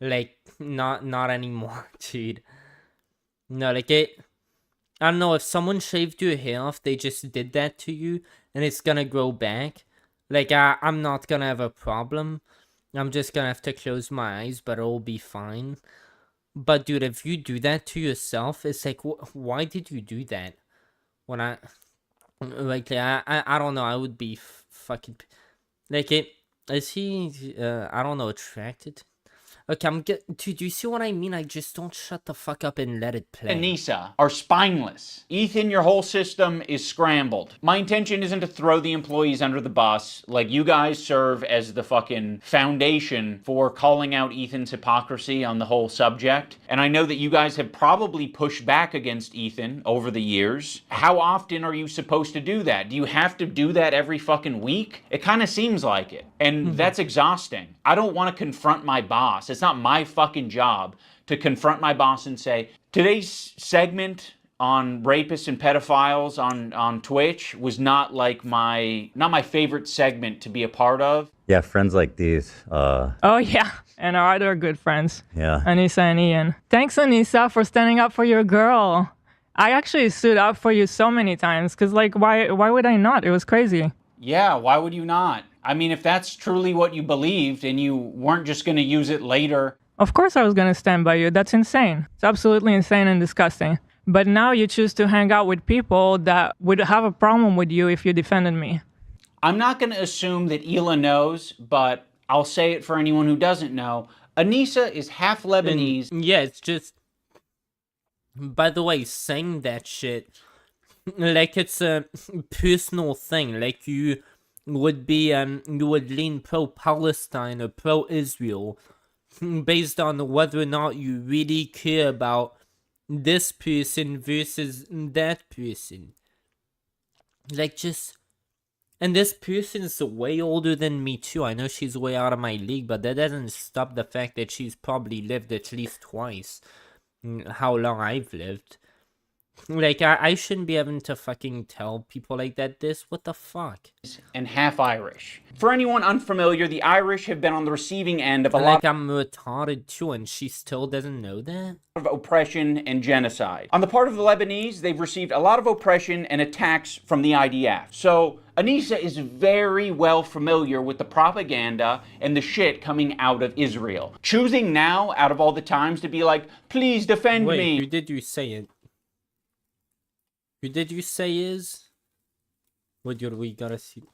Like, not anymore, dude. No, like, I don't know, if someone shaved your hair off, they just did that to you, and it's gonna grow back. Like, I'm not gonna have a problem. I'm just gonna have to close my eyes, but it'll be fine. But, dude, if you do that to yourself, it's like, why did you do that? When I don't know, I would be fucking... Like, is he, I don't know, attracted? Okay, dude, do you see what I mean? I just don't shut the fuck up and let it play. Anissa are spineless. Ethan, your whole system is scrambled. My intention isn't to throw the employees under the bus. Like, you guys serve as the fucking foundation for calling out Ethan's hypocrisy on the whole subject. And I know that you guys have probably pushed back against Ethan over the years. How often are you supposed to do that? Do you have to do that every fucking week? It kind of seems like it. And that's exhausting. I don't want to confront my boss. It's not my fucking job to confront my boss and say, today's segment on rapists and pedophiles on Twitch was not like not my favorite segment to be a part of. Yeah, friends like these. Oh, yeah. And our other good friends. Yeah. Anissa and Ian. Thanks, Anissa, for standing up for your girl. I actually stood up for you so many times, because, like, why would I not? It was crazy. Yeah, why would you not? I mean, if that's truly what you believed and you weren't just going to use it later. Of course I was going to stand by you. That's insane. It's absolutely insane and disgusting. But now you choose to hang out with people that would have a problem with you if you defended me. I'm not going to assume that Hila knows, but I'll say it for anyone who doesn't know. Anissa is half Lebanese. And, yeah, it's just... By the way, saying that shit, like, it's a personal thing. Like, you would lean pro-Palestine or pro-Israel based on whether or not you really care about this person versus that person. Like, just... And this person is way older than me too. I know she's way out of my league, but that doesn't stop the fact that she's probably lived at least twice how long I've lived. Like, I shouldn't be having to fucking tell people like that this. What the fuck? And half Irish. For anyone unfamiliar, the Irish have been on the receiving end of a lot Like, I'm retarded too, and she still doesn't know that? of oppression and genocide. On the part of the Lebanese, they've received a lot of oppression and attacks from the IDF. So Anissa is very well familiar with the propaganda and the shit coming out of Israel. Choosing now, out of all the times, to be like, please defend Wait, me. who did you say it? Who did you say is? What do we gotta see?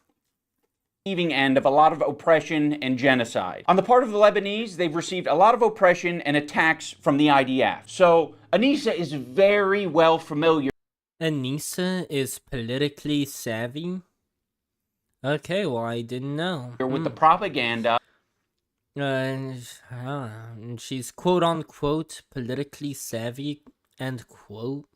Receiving end of a lot of oppression and genocide. On the part of the Lebanese, they've received a lot of oppression and attacks from the IDF. So Anissa is very well familiar. Anissa is politically savvy? Okay, well, I didn't know. With the propaganda. And she's quote-unquote politically savvy, end quote.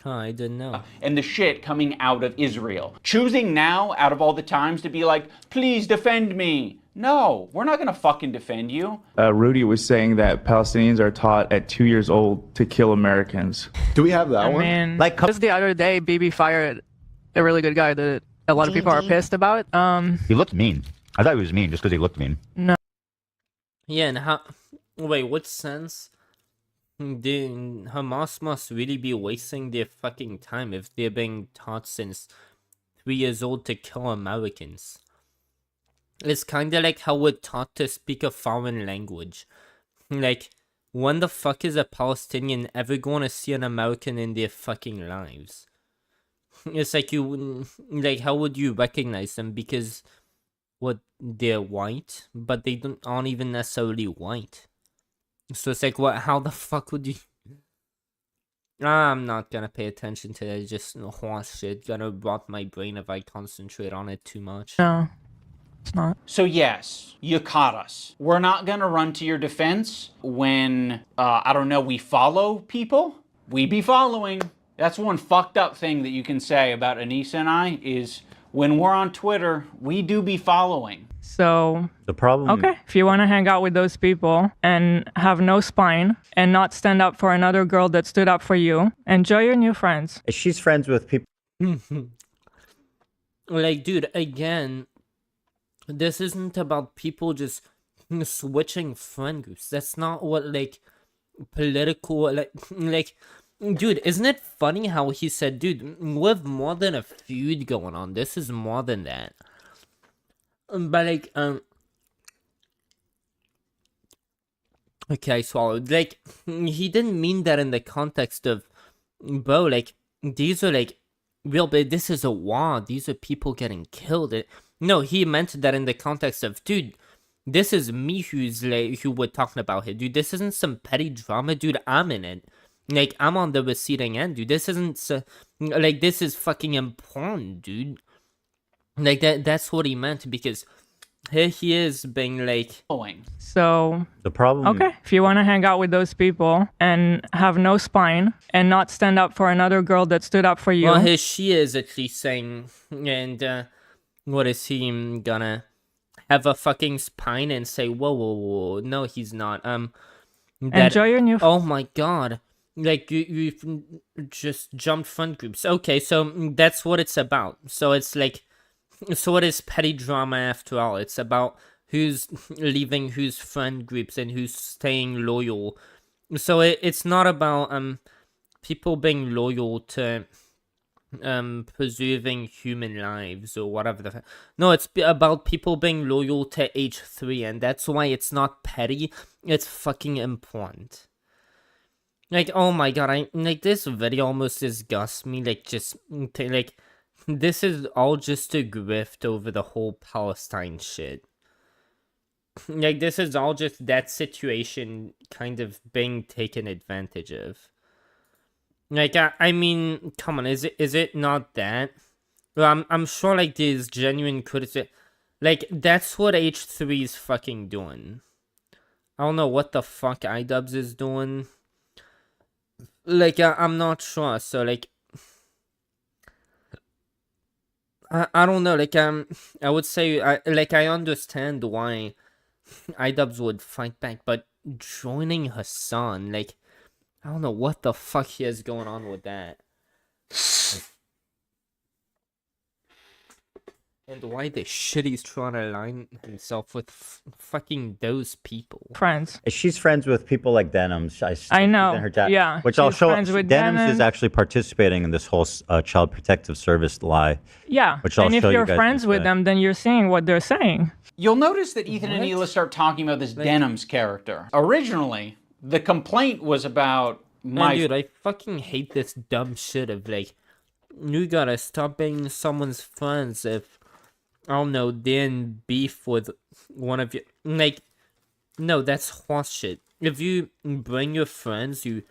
I didn't know. And the shit coming out of Israel. Choosing now, out of all the times, to be like, please defend me. No, we're not gonna fucking defend you. Rudy was saying that Palestinians are taught at 2 years old to kill Americans. Do we have that I one? mean, Like, just the other day, Bibi fired a really good guy that a lot of people are pissed about. He looked mean. I thought he was mean just because he looked mean. No. Yeah, and how... Wait, what sense? Hamas must really be wasting their fucking time if they're being taught since 3 years old to kill Americans. It's kinda like how we're taught to speak a foreign language. Like, when the fuck is a Palestinian ever gonna see an American in their fucking lives? It's like like, how would you recognize them? Because, what, they're white? But they aren't even necessarily white. So it's like, what? How the fuck would you... I'm not gonna pay attention to that. Just horse shit. Gonna rot my brain if I concentrate on it too much. No, it's not. So yes, you caught us. We're not gonna run to your defense when, I don't know, we follow people. We be following. That's one fucked up thing that you can say about Anissa and I is when we're on Twitter, we do be following. So, The problem... okay, if you want to hang out with those people and have no spine and not stand up for another girl that stood up for you, enjoy your new friends. She's friends with people... Like, dude, again, this isn't about people just switching friend groups. That's not what, like, political, like, dude, isn't it funny how he said, dude, we have more than a feud going on. This is more than that. But, like, okay, I swallowed. Like, he didn't mean that in the context of, bro, like, these are, like, real big, this is a war. These are people getting killed. No, he meant that in the context of, dude, this is me who's, like, who we're talking about here. Dude, this isn't some petty drama. Dude, I'm in it. Like, I'm on the receiving end, dude. This isn't, like, this is fucking important, dude. Like, that's what he meant, because here he is being, like... So, The problem... okay, if you want to hang out with those people and have no spine and not stand up for another girl that stood up for you... Well, here she is at least saying, and, what is he gonna have a fucking spine and say, whoa, whoa, whoa, no, he's not, Enjoy your new... Oh my god. Like, you've just jumped friend groups. Okay, so that's what it's about. So it's like... So it is petty drama after all. It's about who's leaving whose friend groups and who's staying loyal. So it's not about people being loyal to preserving human lives or whatever no, it's about people being loyal to H3, and that's why it's not petty. It's fucking important. Like, oh my god, like, this video almost disgusts me. Like, just like, this is all just a grift over the whole Palestine shit. Like, this is all just that situation kind of being taken advantage of. Like, I mean, come on, is it not that? Well, I'm sure, like, there's genuine criticism. Like, that's what H3 is fucking doing. I don't know what the fuck Idubbbz is doing. Like, I'm not sure. So, like, I don't know. Like, I would say, I understand why Idubbbz would fight back, but joining her son, like, I don't know what the fuck he has going on with that. And why the shit he's trying to align himself with fucking those people. Friends. She's friends with people like Denims. I know. Her dad, Yeah. which I'll she's show. friends with Denims Denim. is actually participating in this whole child protective service lie. Yeah. Which I'll and if show you you're guys friends in a with sec. them, then you're seeing what they're saying. You'll notice that Ethan and Hila start talking about this Denims character. Originally, the complaint was about Man, dude, I fucking hate this dumb shit of, like, you gotta stop being someone's friends if, I don't know, they're in beef with one of your, like, no, that's horseshit. If you bring your friends, you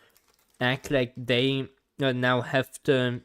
act like they now have to,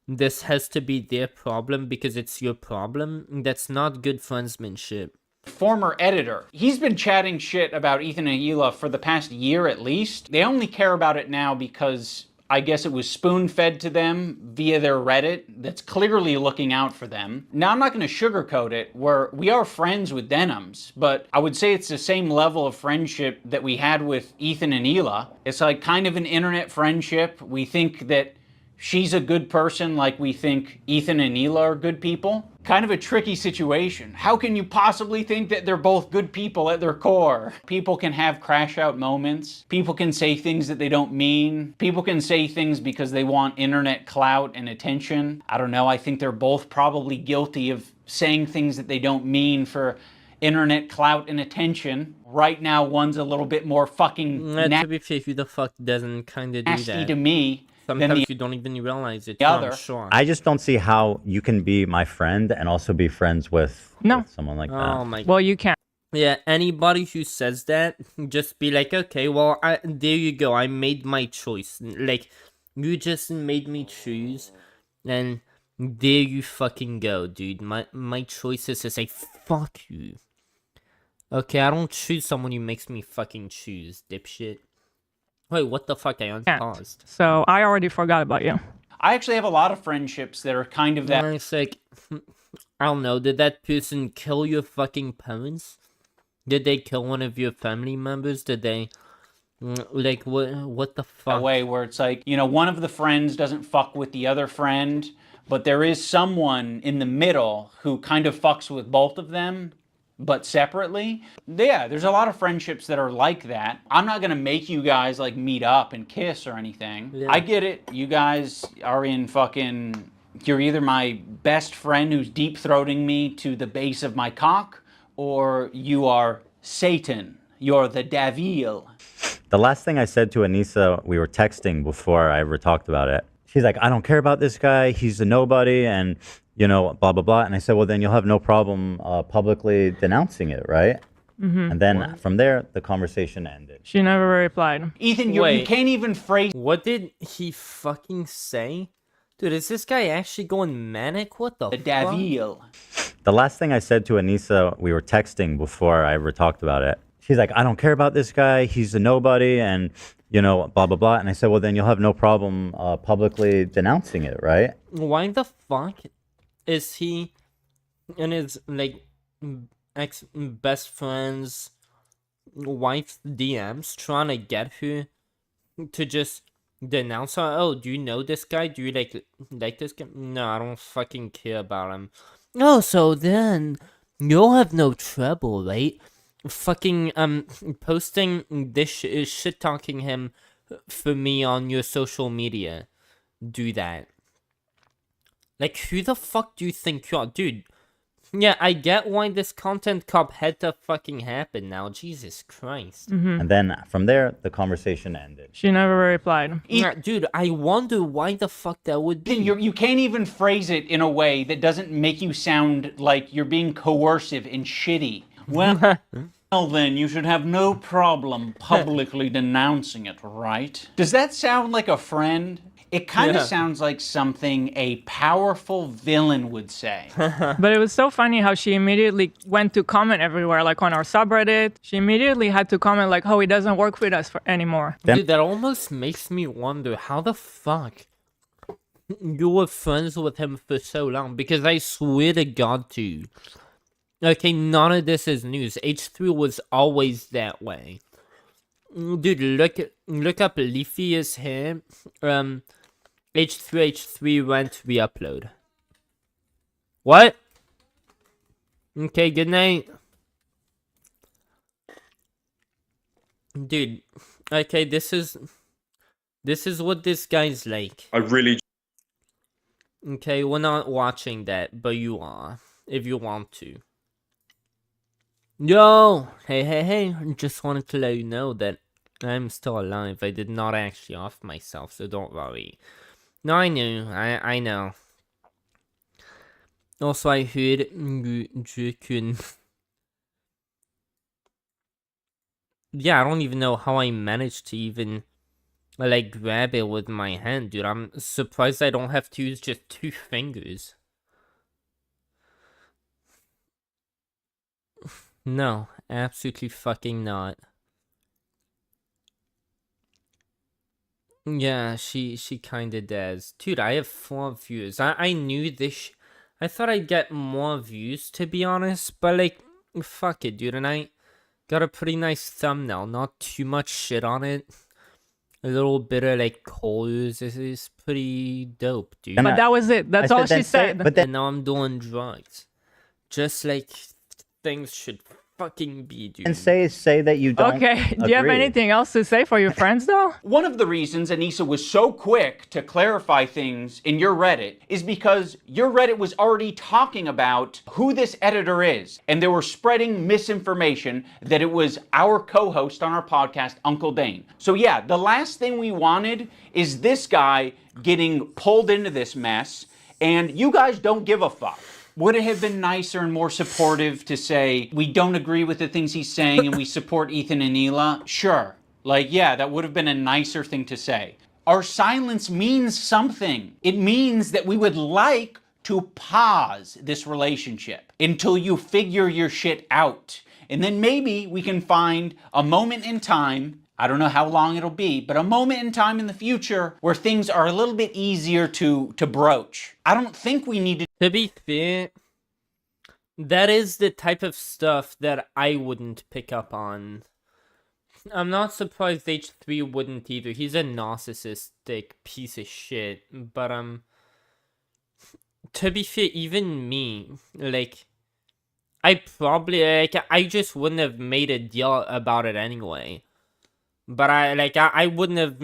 this has to be their problem because it's your problem. That's not good friendsmanship. Former editor. He's been chatting shit about Ethan and Hila for the past year at least. They only care about it now because I guess it was spoon-fed to them via their Reddit that's clearly looking out for them. Now, I'm not going to sugarcoat it, we are friends with Denims, but I would say it's the same level of friendship that we had with Ethan and Hila. It's like kind of an internet friendship. We think that she's a good person like we think Ethan and Hila are good people. Kind of a tricky situation. How can you possibly think that they're both good people at their core? People can have crash out moments. People can say things that they don't mean. People can say things because they want internet clout and attention. I don't know, I think they're both probably guilty of saying things that they don't mean for internet clout and attention. Right now, one's a little bit more fucking To be fair, who the fuck doesn't kind of do nasty that? to me. Sometimes you don't even realize it. the other. I'm sure. I just don't see how you can be my friend and also be friends with someone like that. Oh my. Well, you can't. Yeah, anybody who says that, just be like, okay, well, there you go. I made my choice. Like, you just made me choose, and there you fucking go, dude. My choice is to say fuck you. Okay, I don't choose someone who makes me fucking choose, dipshit. Wait, what the fuck? I unpaused. So I already forgot about you. I actually have a lot of friendships that are kind of that. And it's like, I don't know, did that person kill your fucking parents? Did they kill one of your family members? Did they, like, what the fuck? That way where it's like, you know, one of the friends doesn't fuck with the other friend, but there is someone in the middle who kind of fucks with both of them, but separately. Yeah, there's a lot of friendships that are like that. I'm not gonna make you guys like meet up and kiss or anything. Yeah. I get it. You guys are in fucking, you're either my best friend who's deep-throating me to the base of my cock, or you are Satan. You're the devil. The last thing I said to Anissa, we were texting before I ever talked about it. She's like, I don't care about this guy. He's a nobody. And, you know, blah, blah, blah. And I said, well, then you'll have no problem publicly denouncing it, right? Mm-hmm. And then from there, the conversation ended. She never replied. Ethan, you can't even phrase. What did he fucking say? Dude, is this guy actually going manic? What the fuck? devil. The last thing I said to Anissa, we were texting before I ever talked about it. She's like, I don't care about this guy. He's a nobody. And, you know, blah, blah, blah. And I said, well, then you'll have no problem publicly denouncing it, right? Why the fuck is he and his, like, ex-best friend's wife's DMs trying to get her to just denounce her? Oh, do you know this guy? Do you like this guy? No, I don't fucking care about him. Oh, so then you'll have no trouble, right? Fucking posting this shit talking him for me on your social media. Do that. Like, who the fuck do you think you are? Dude, yeah, I get why this content cop had to fucking happen now. Jesus Christ. Mm-hmm. And then from there, the conversation ended. She never replied. Yeah, dude, I wonder why the fuck that would be. You can't even phrase it in a way that doesn't make you sound like you're being coercive and shitty. Well, then, you should have no problem publicly denouncing it, right? Does that sound like a friend? It kind of Yeah. sounds like something a powerful villain would say. But it was so funny how she immediately went to comment everywhere, like on our subreddit. She immediately had to comment like, "Oh, he doesn't work with us anymore." Dude, that almost makes me wonder how the fuck you were friends with him for so long. Because I swear to God, dude. Okay, none of this is news. H3 was always that way. Dude, look up Leafy's hair. H3 went re-upload. What? Okay, good night. Dude, okay, this is what this guy's like. I really. Okay, we're not watching that, but you are, if you want to. Yo! Hey, just wanted to let you know that I'm still alive. I did not actually off myself, so don't worry. No, I knew. I know. Also, I heard you can... Yeah, I don't even know how I managed to even, like, grab it with my hand, dude. I'm surprised I don't have to use just 2 fingers. No, absolutely fucking not. Yeah, she kinda does. Dude, I have 4 views. I knew this. I thought I'd get more views, to be honest. But, like, fuck it, dude. And I got a pretty nice thumbnail. Not too much shit on it. A little bit of, like, colors. This is pretty dope, dude. But that was it. That's all she said. And now I'm doing drugs. Just like things should fucking be, dude. And say that you don't. Okay, do you have anything else to say for your friends, though? One of the reasons Anissa was so quick to clarify things in your Reddit is because your Reddit was already talking about who this editor is, and they were spreading misinformation that it was our co-host on our podcast, Uncle Dane. So yeah, the last thing we wanted is this guy getting pulled into this mess, and you guys don't give a fuck. Would it have been nicer and more supportive to say, we don't agree with the things he's saying and we support Ethan and Hila? Sure. Like, yeah, that would have been a nicer thing to say. Our silence means something. It means that we would like to pause this relationship until you figure your shit out. And then maybe we can find a moment in time, I don't know how long it'll be, but a moment in time in the future where things are a little bit easier to broach. I don't think we need to be fair, that is the type of stuff that I wouldn't pick up on. I'm not surprised H3 wouldn't either. He's a narcissistic piece of shit. But, to be fair, even me, like, I probably, like, I just wouldn't have made a deal about it anyway. But I wouldn't have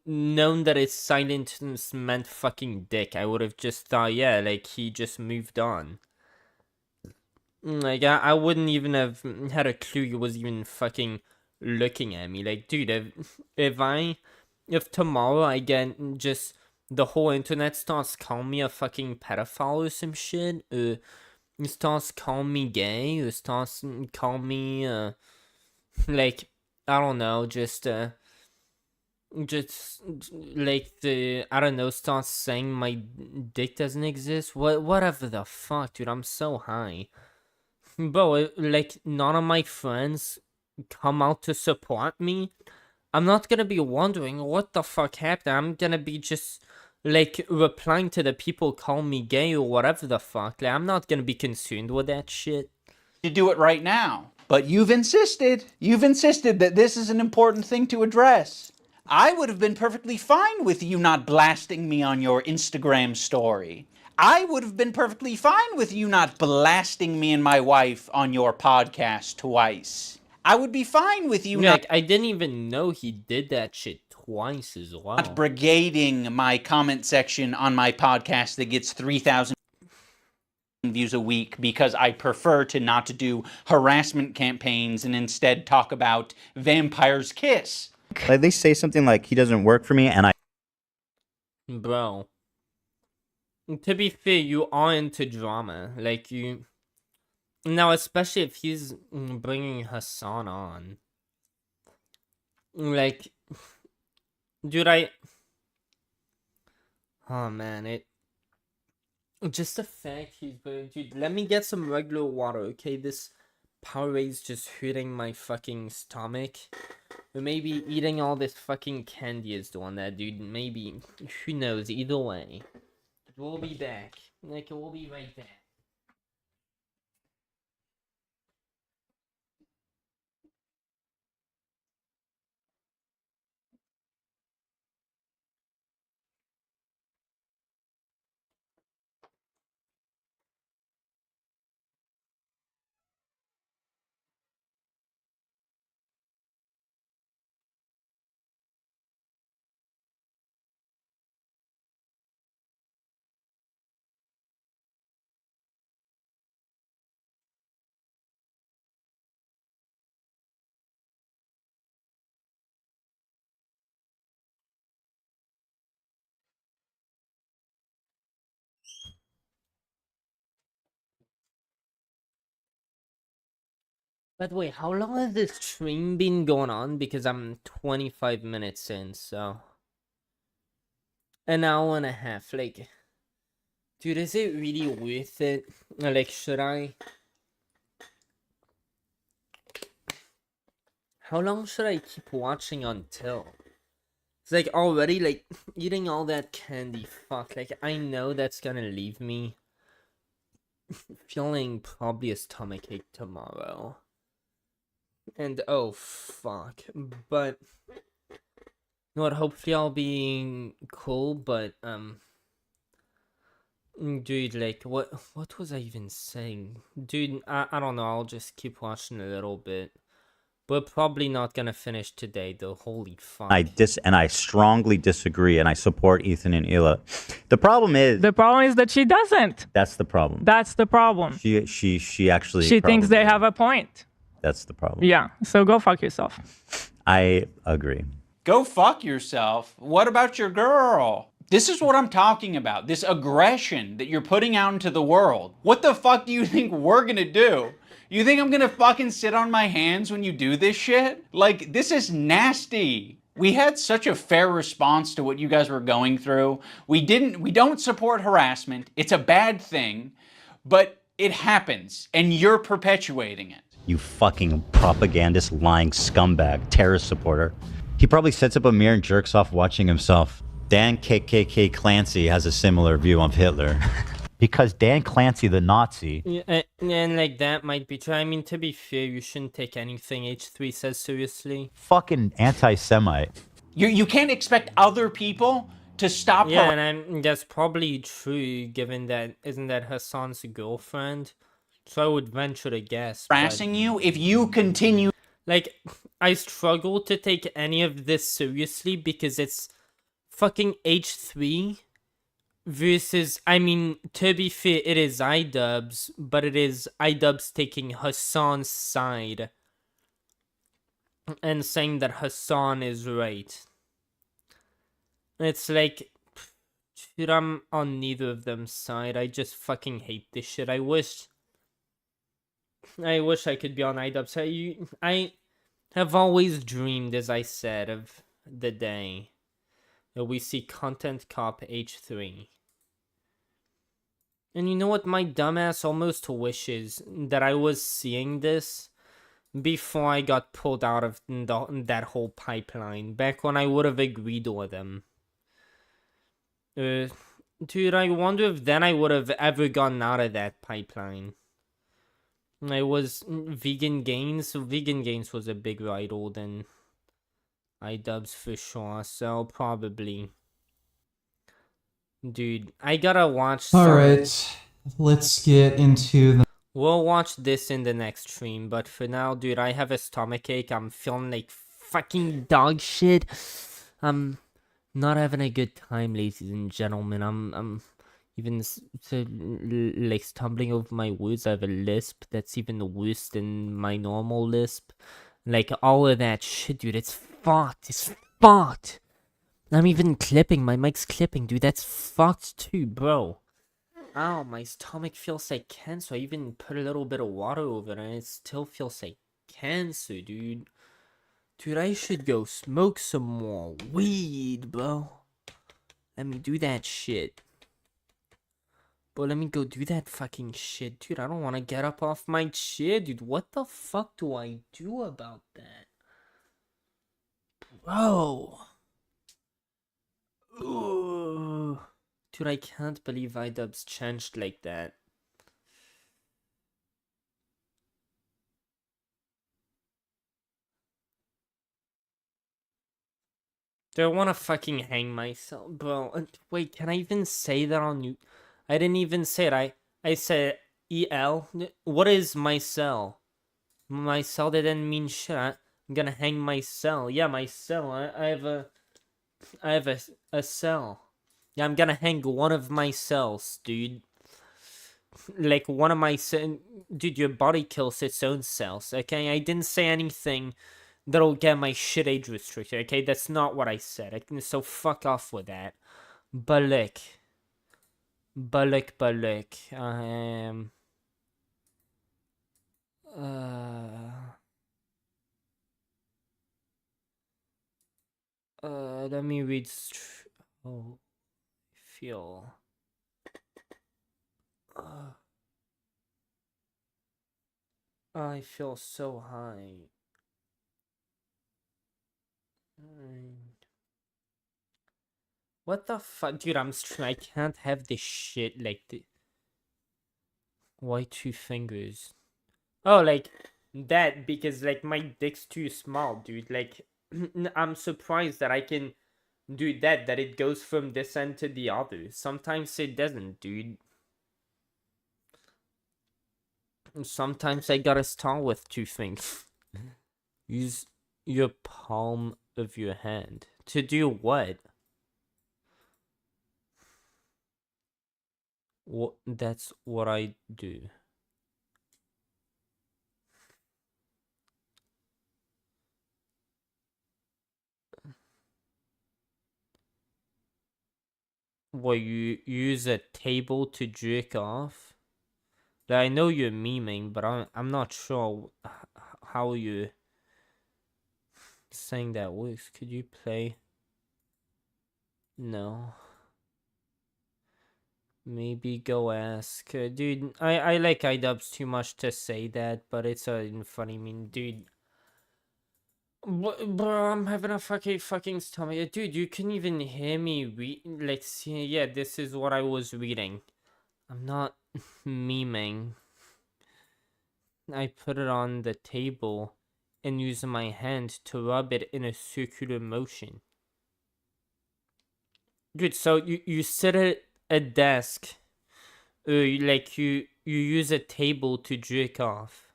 known that his silence meant fucking dick. I would have just thought, yeah, like, he just moved on. Like, I wouldn't even have had a clue he was even fucking looking at me. Like, dude, if tomorrow I get just the whole internet starts calling me a fucking pedophile or some shit, starts calling me gay, or starts calling me, like, I don't know, just like I don't know, starts saying my dick doesn't exist. Whatever the fuck, dude. I'm so high, bro. Like, none of my friends come out to support me. I'm not gonna be wondering what the fuck happened. I'm gonna be just like replying to the people calling me gay or whatever the fuck. Like, I'm not gonna be concerned with that shit. to do it right now. But you've insisted that this is an important thing to address. I would have been perfectly fine with you not blasting me on your Instagram story. I would have been perfectly fine with you not blasting me and my wife on your podcast twice. I would be fine with you not... I didn't even know he did that shit twice as well. Not brigading my comment section on my podcast that gets 3,000 views a week because I prefer to not to do harassment campaigns and instead talk about Vampire's Kiss. Like, they say something like, he doesn't work for me, and I... Bro. To be fair, you are into drama. Like, you... Now, especially if he's bringing Hassan on. Like... Dude, Oh man, just the fact he's dude, let me get some regular water, okay? This Poweраde's just hurting my fucking stomach. Or maybe eating all this fucking candy is doing that, dude. Maybe, who knows? Either way, we'll be back. Like, we'll be right back. By the way, how long has this stream been going on? Because I'm 25 minutes in, so... An hour and a half, like... Dude, is it really worth it? Like, should I... How long should I keep watching until? It's like, already, like, eating all that candy, fuck, like, I know that's gonna leave me feeling probably a stomachache tomorrow. And oh fuck, but you know what? Hopefully I'll be cool. But dude, like what was I even saying, dude? I don't know. I'll just keep watching a little bit. We're probably not gonna finish today, though. Holy fuck! I strongly disagree, and I support Ethan and Hila. The problem is that she doesn't. That's the problem. That's the problem. She actually. She thinks they have a point. That's the problem. Yeah, so go fuck yourself. I agree. Go fuck yourself. What about your girl? This is what I'm talking about. This aggression that you're putting out into the world. What the fuck do you think we're gonna do? You think I'm gonna fucking sit on my hands when you do this shit? Like, this is nasty. We had such a fair response to what you guys were going through. We don't support harassment. It's a bad thing, but it happens, and you're perpetuating it. You fucking propagandist, lying scumbag, terrorist supporter. He probably sets up a mirror and jerks off watching himself. Dan KKK Clancy has a similar view of Hitler. Because Dan Clancy, the Nazi... Yeah, and like, that might be true. I mean, to be fair, you shouldn't take anything H3 says seriously. Fucking anti-Semite. You can't expect other people to stop her. Yeah, and that's probably true, given that... Isn't that Hassan's girlfriend? So I would venture to guess. Harassing you if you continue. Like, I struggle to take any of this seriously because it's fucking H3 versus, I mean, to be fair, it is Idubbbz, but it is Idubbbz taking Hassan's side and saying that Hassan is right. It's like, dude, I'm on neither of them's side. I just fucking hate this shit. I wish I could be on Idubbbz. I have always dreamed, as I said, of the day that we see Content Cop H3. And you know what? My dumbass almost wishes that I was seeing this before I got pulled out of that whole pipeline, back when I would have agreed with him. Dude, I wonder if then I would have ever gotten out of that pipeline. I was Vegan Gains, so Vegan Gains was a bigger idol than Idubbbz for sure, so probably. Dude, I gotta watch. Alright, let's get into the... We'll watch this in the next stream, but for now, dude, I have a stomachache. I'm feeling like fucking dog shit. I'm not having a good time, ladies and gentlemen. I'm even like stumbling over my words. I have a lisp that's even worse than my normal lisp. Like, all of that shit, dude, it's fucked. It's fucked. I'm even clipping. My mic's clipping, dude. That's fucked too, bro. Ow, my stomach feels like cancer. I even put a little bit of water over it and it still feels like cancer, dude. Dude, I should go smoke some more weed, bro. Let me do that shit. Bro, let me go do that fucking shit. Dude, I don't want to get up off my chair, dude. What the fuck do I do about that? Bro. Ugh. Dude, I can't believe Idubbbz changed like that. Do I want to fucking hang myself? Bro, wait, can I even say that on you? I didn't even say it. I said EL. What is my cell? My cell, that didn't mean shit. I'm gonna hang my cell. Yeah, my cell. I have a cell. Yeah, I'm gonna hang one of my cells, dude. Like, one of my dude, your body kills its own cells, okay? I didn't say anything that'll get my shit age restricted, okay? That's not what I said. So fuck off with that. But look. Let me read. Oh, I feel. I feel so high. What the fuck, dude? I can't have this shit like the. Why 2 fingers? Oh, like that because like my dick's too small, dude. Like, I'm surprised that I can do that. That it goes from this end to the other. Sometimes it doesn't, dude. Sometimes I gotta start with 2 fingers. Use your palm of your hand to do what? What? That's what I do. What, you use a table to jerk off? I know you're memeing, but I'm not sure how you're saying that works. Could you play? No. Maybe go ask. Dude, I like Idubbbz too much to say that, but it's a funny meme. Dude. Bro, I'm having a fucking stomach. Dude, you couldn't even hear me read. Like, see, yeah, this is what I was reading. I'm not memeing. I put it on the table and use my hand to rub it in a circular motion. Dude, so you sit at a desk, like you use a table to jerk off.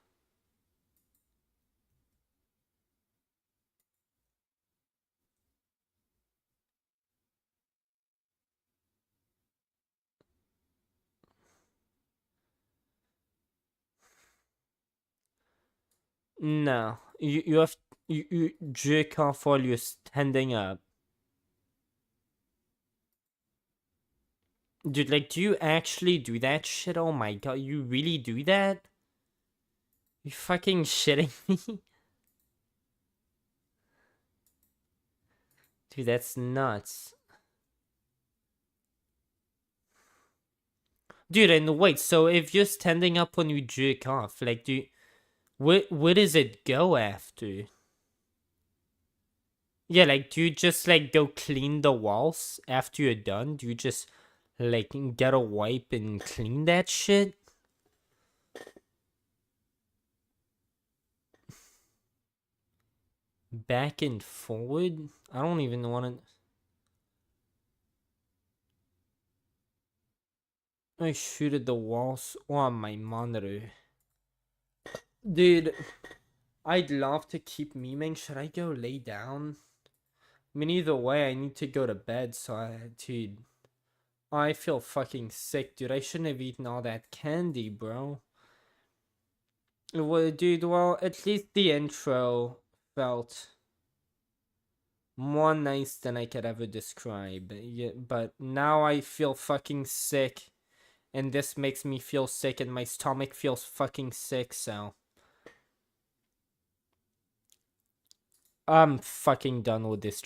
No, you jerk off while you're standing up. Dude, like, do you actually do that shit? Oh my god, you really do that? You fucking shitting me? Dude, that's nuts. Dude, and wait, so if you're standing up when you jerk off, like, where does it go after? Yeah, like, do you just, like, go clean the walls after you're done? Do you just, like, get a wipe and clean that shit? Back and forward? I don't even want to... I shoot at the walls on my monitor. Dude, I'd love to keep memeing. Should I go lay down? I mean, either way, I need to go to bed, so dude, I feel fucking sick, dude. I shouldn't have eaten all that candy, bro. Well, dude, well, at least the intro felt more nice than I could ever describe. Yeah, but now I feel fucking sick, and this makes me feel sick, and my stomach feels fucking sick, so... I'm fucking done with this.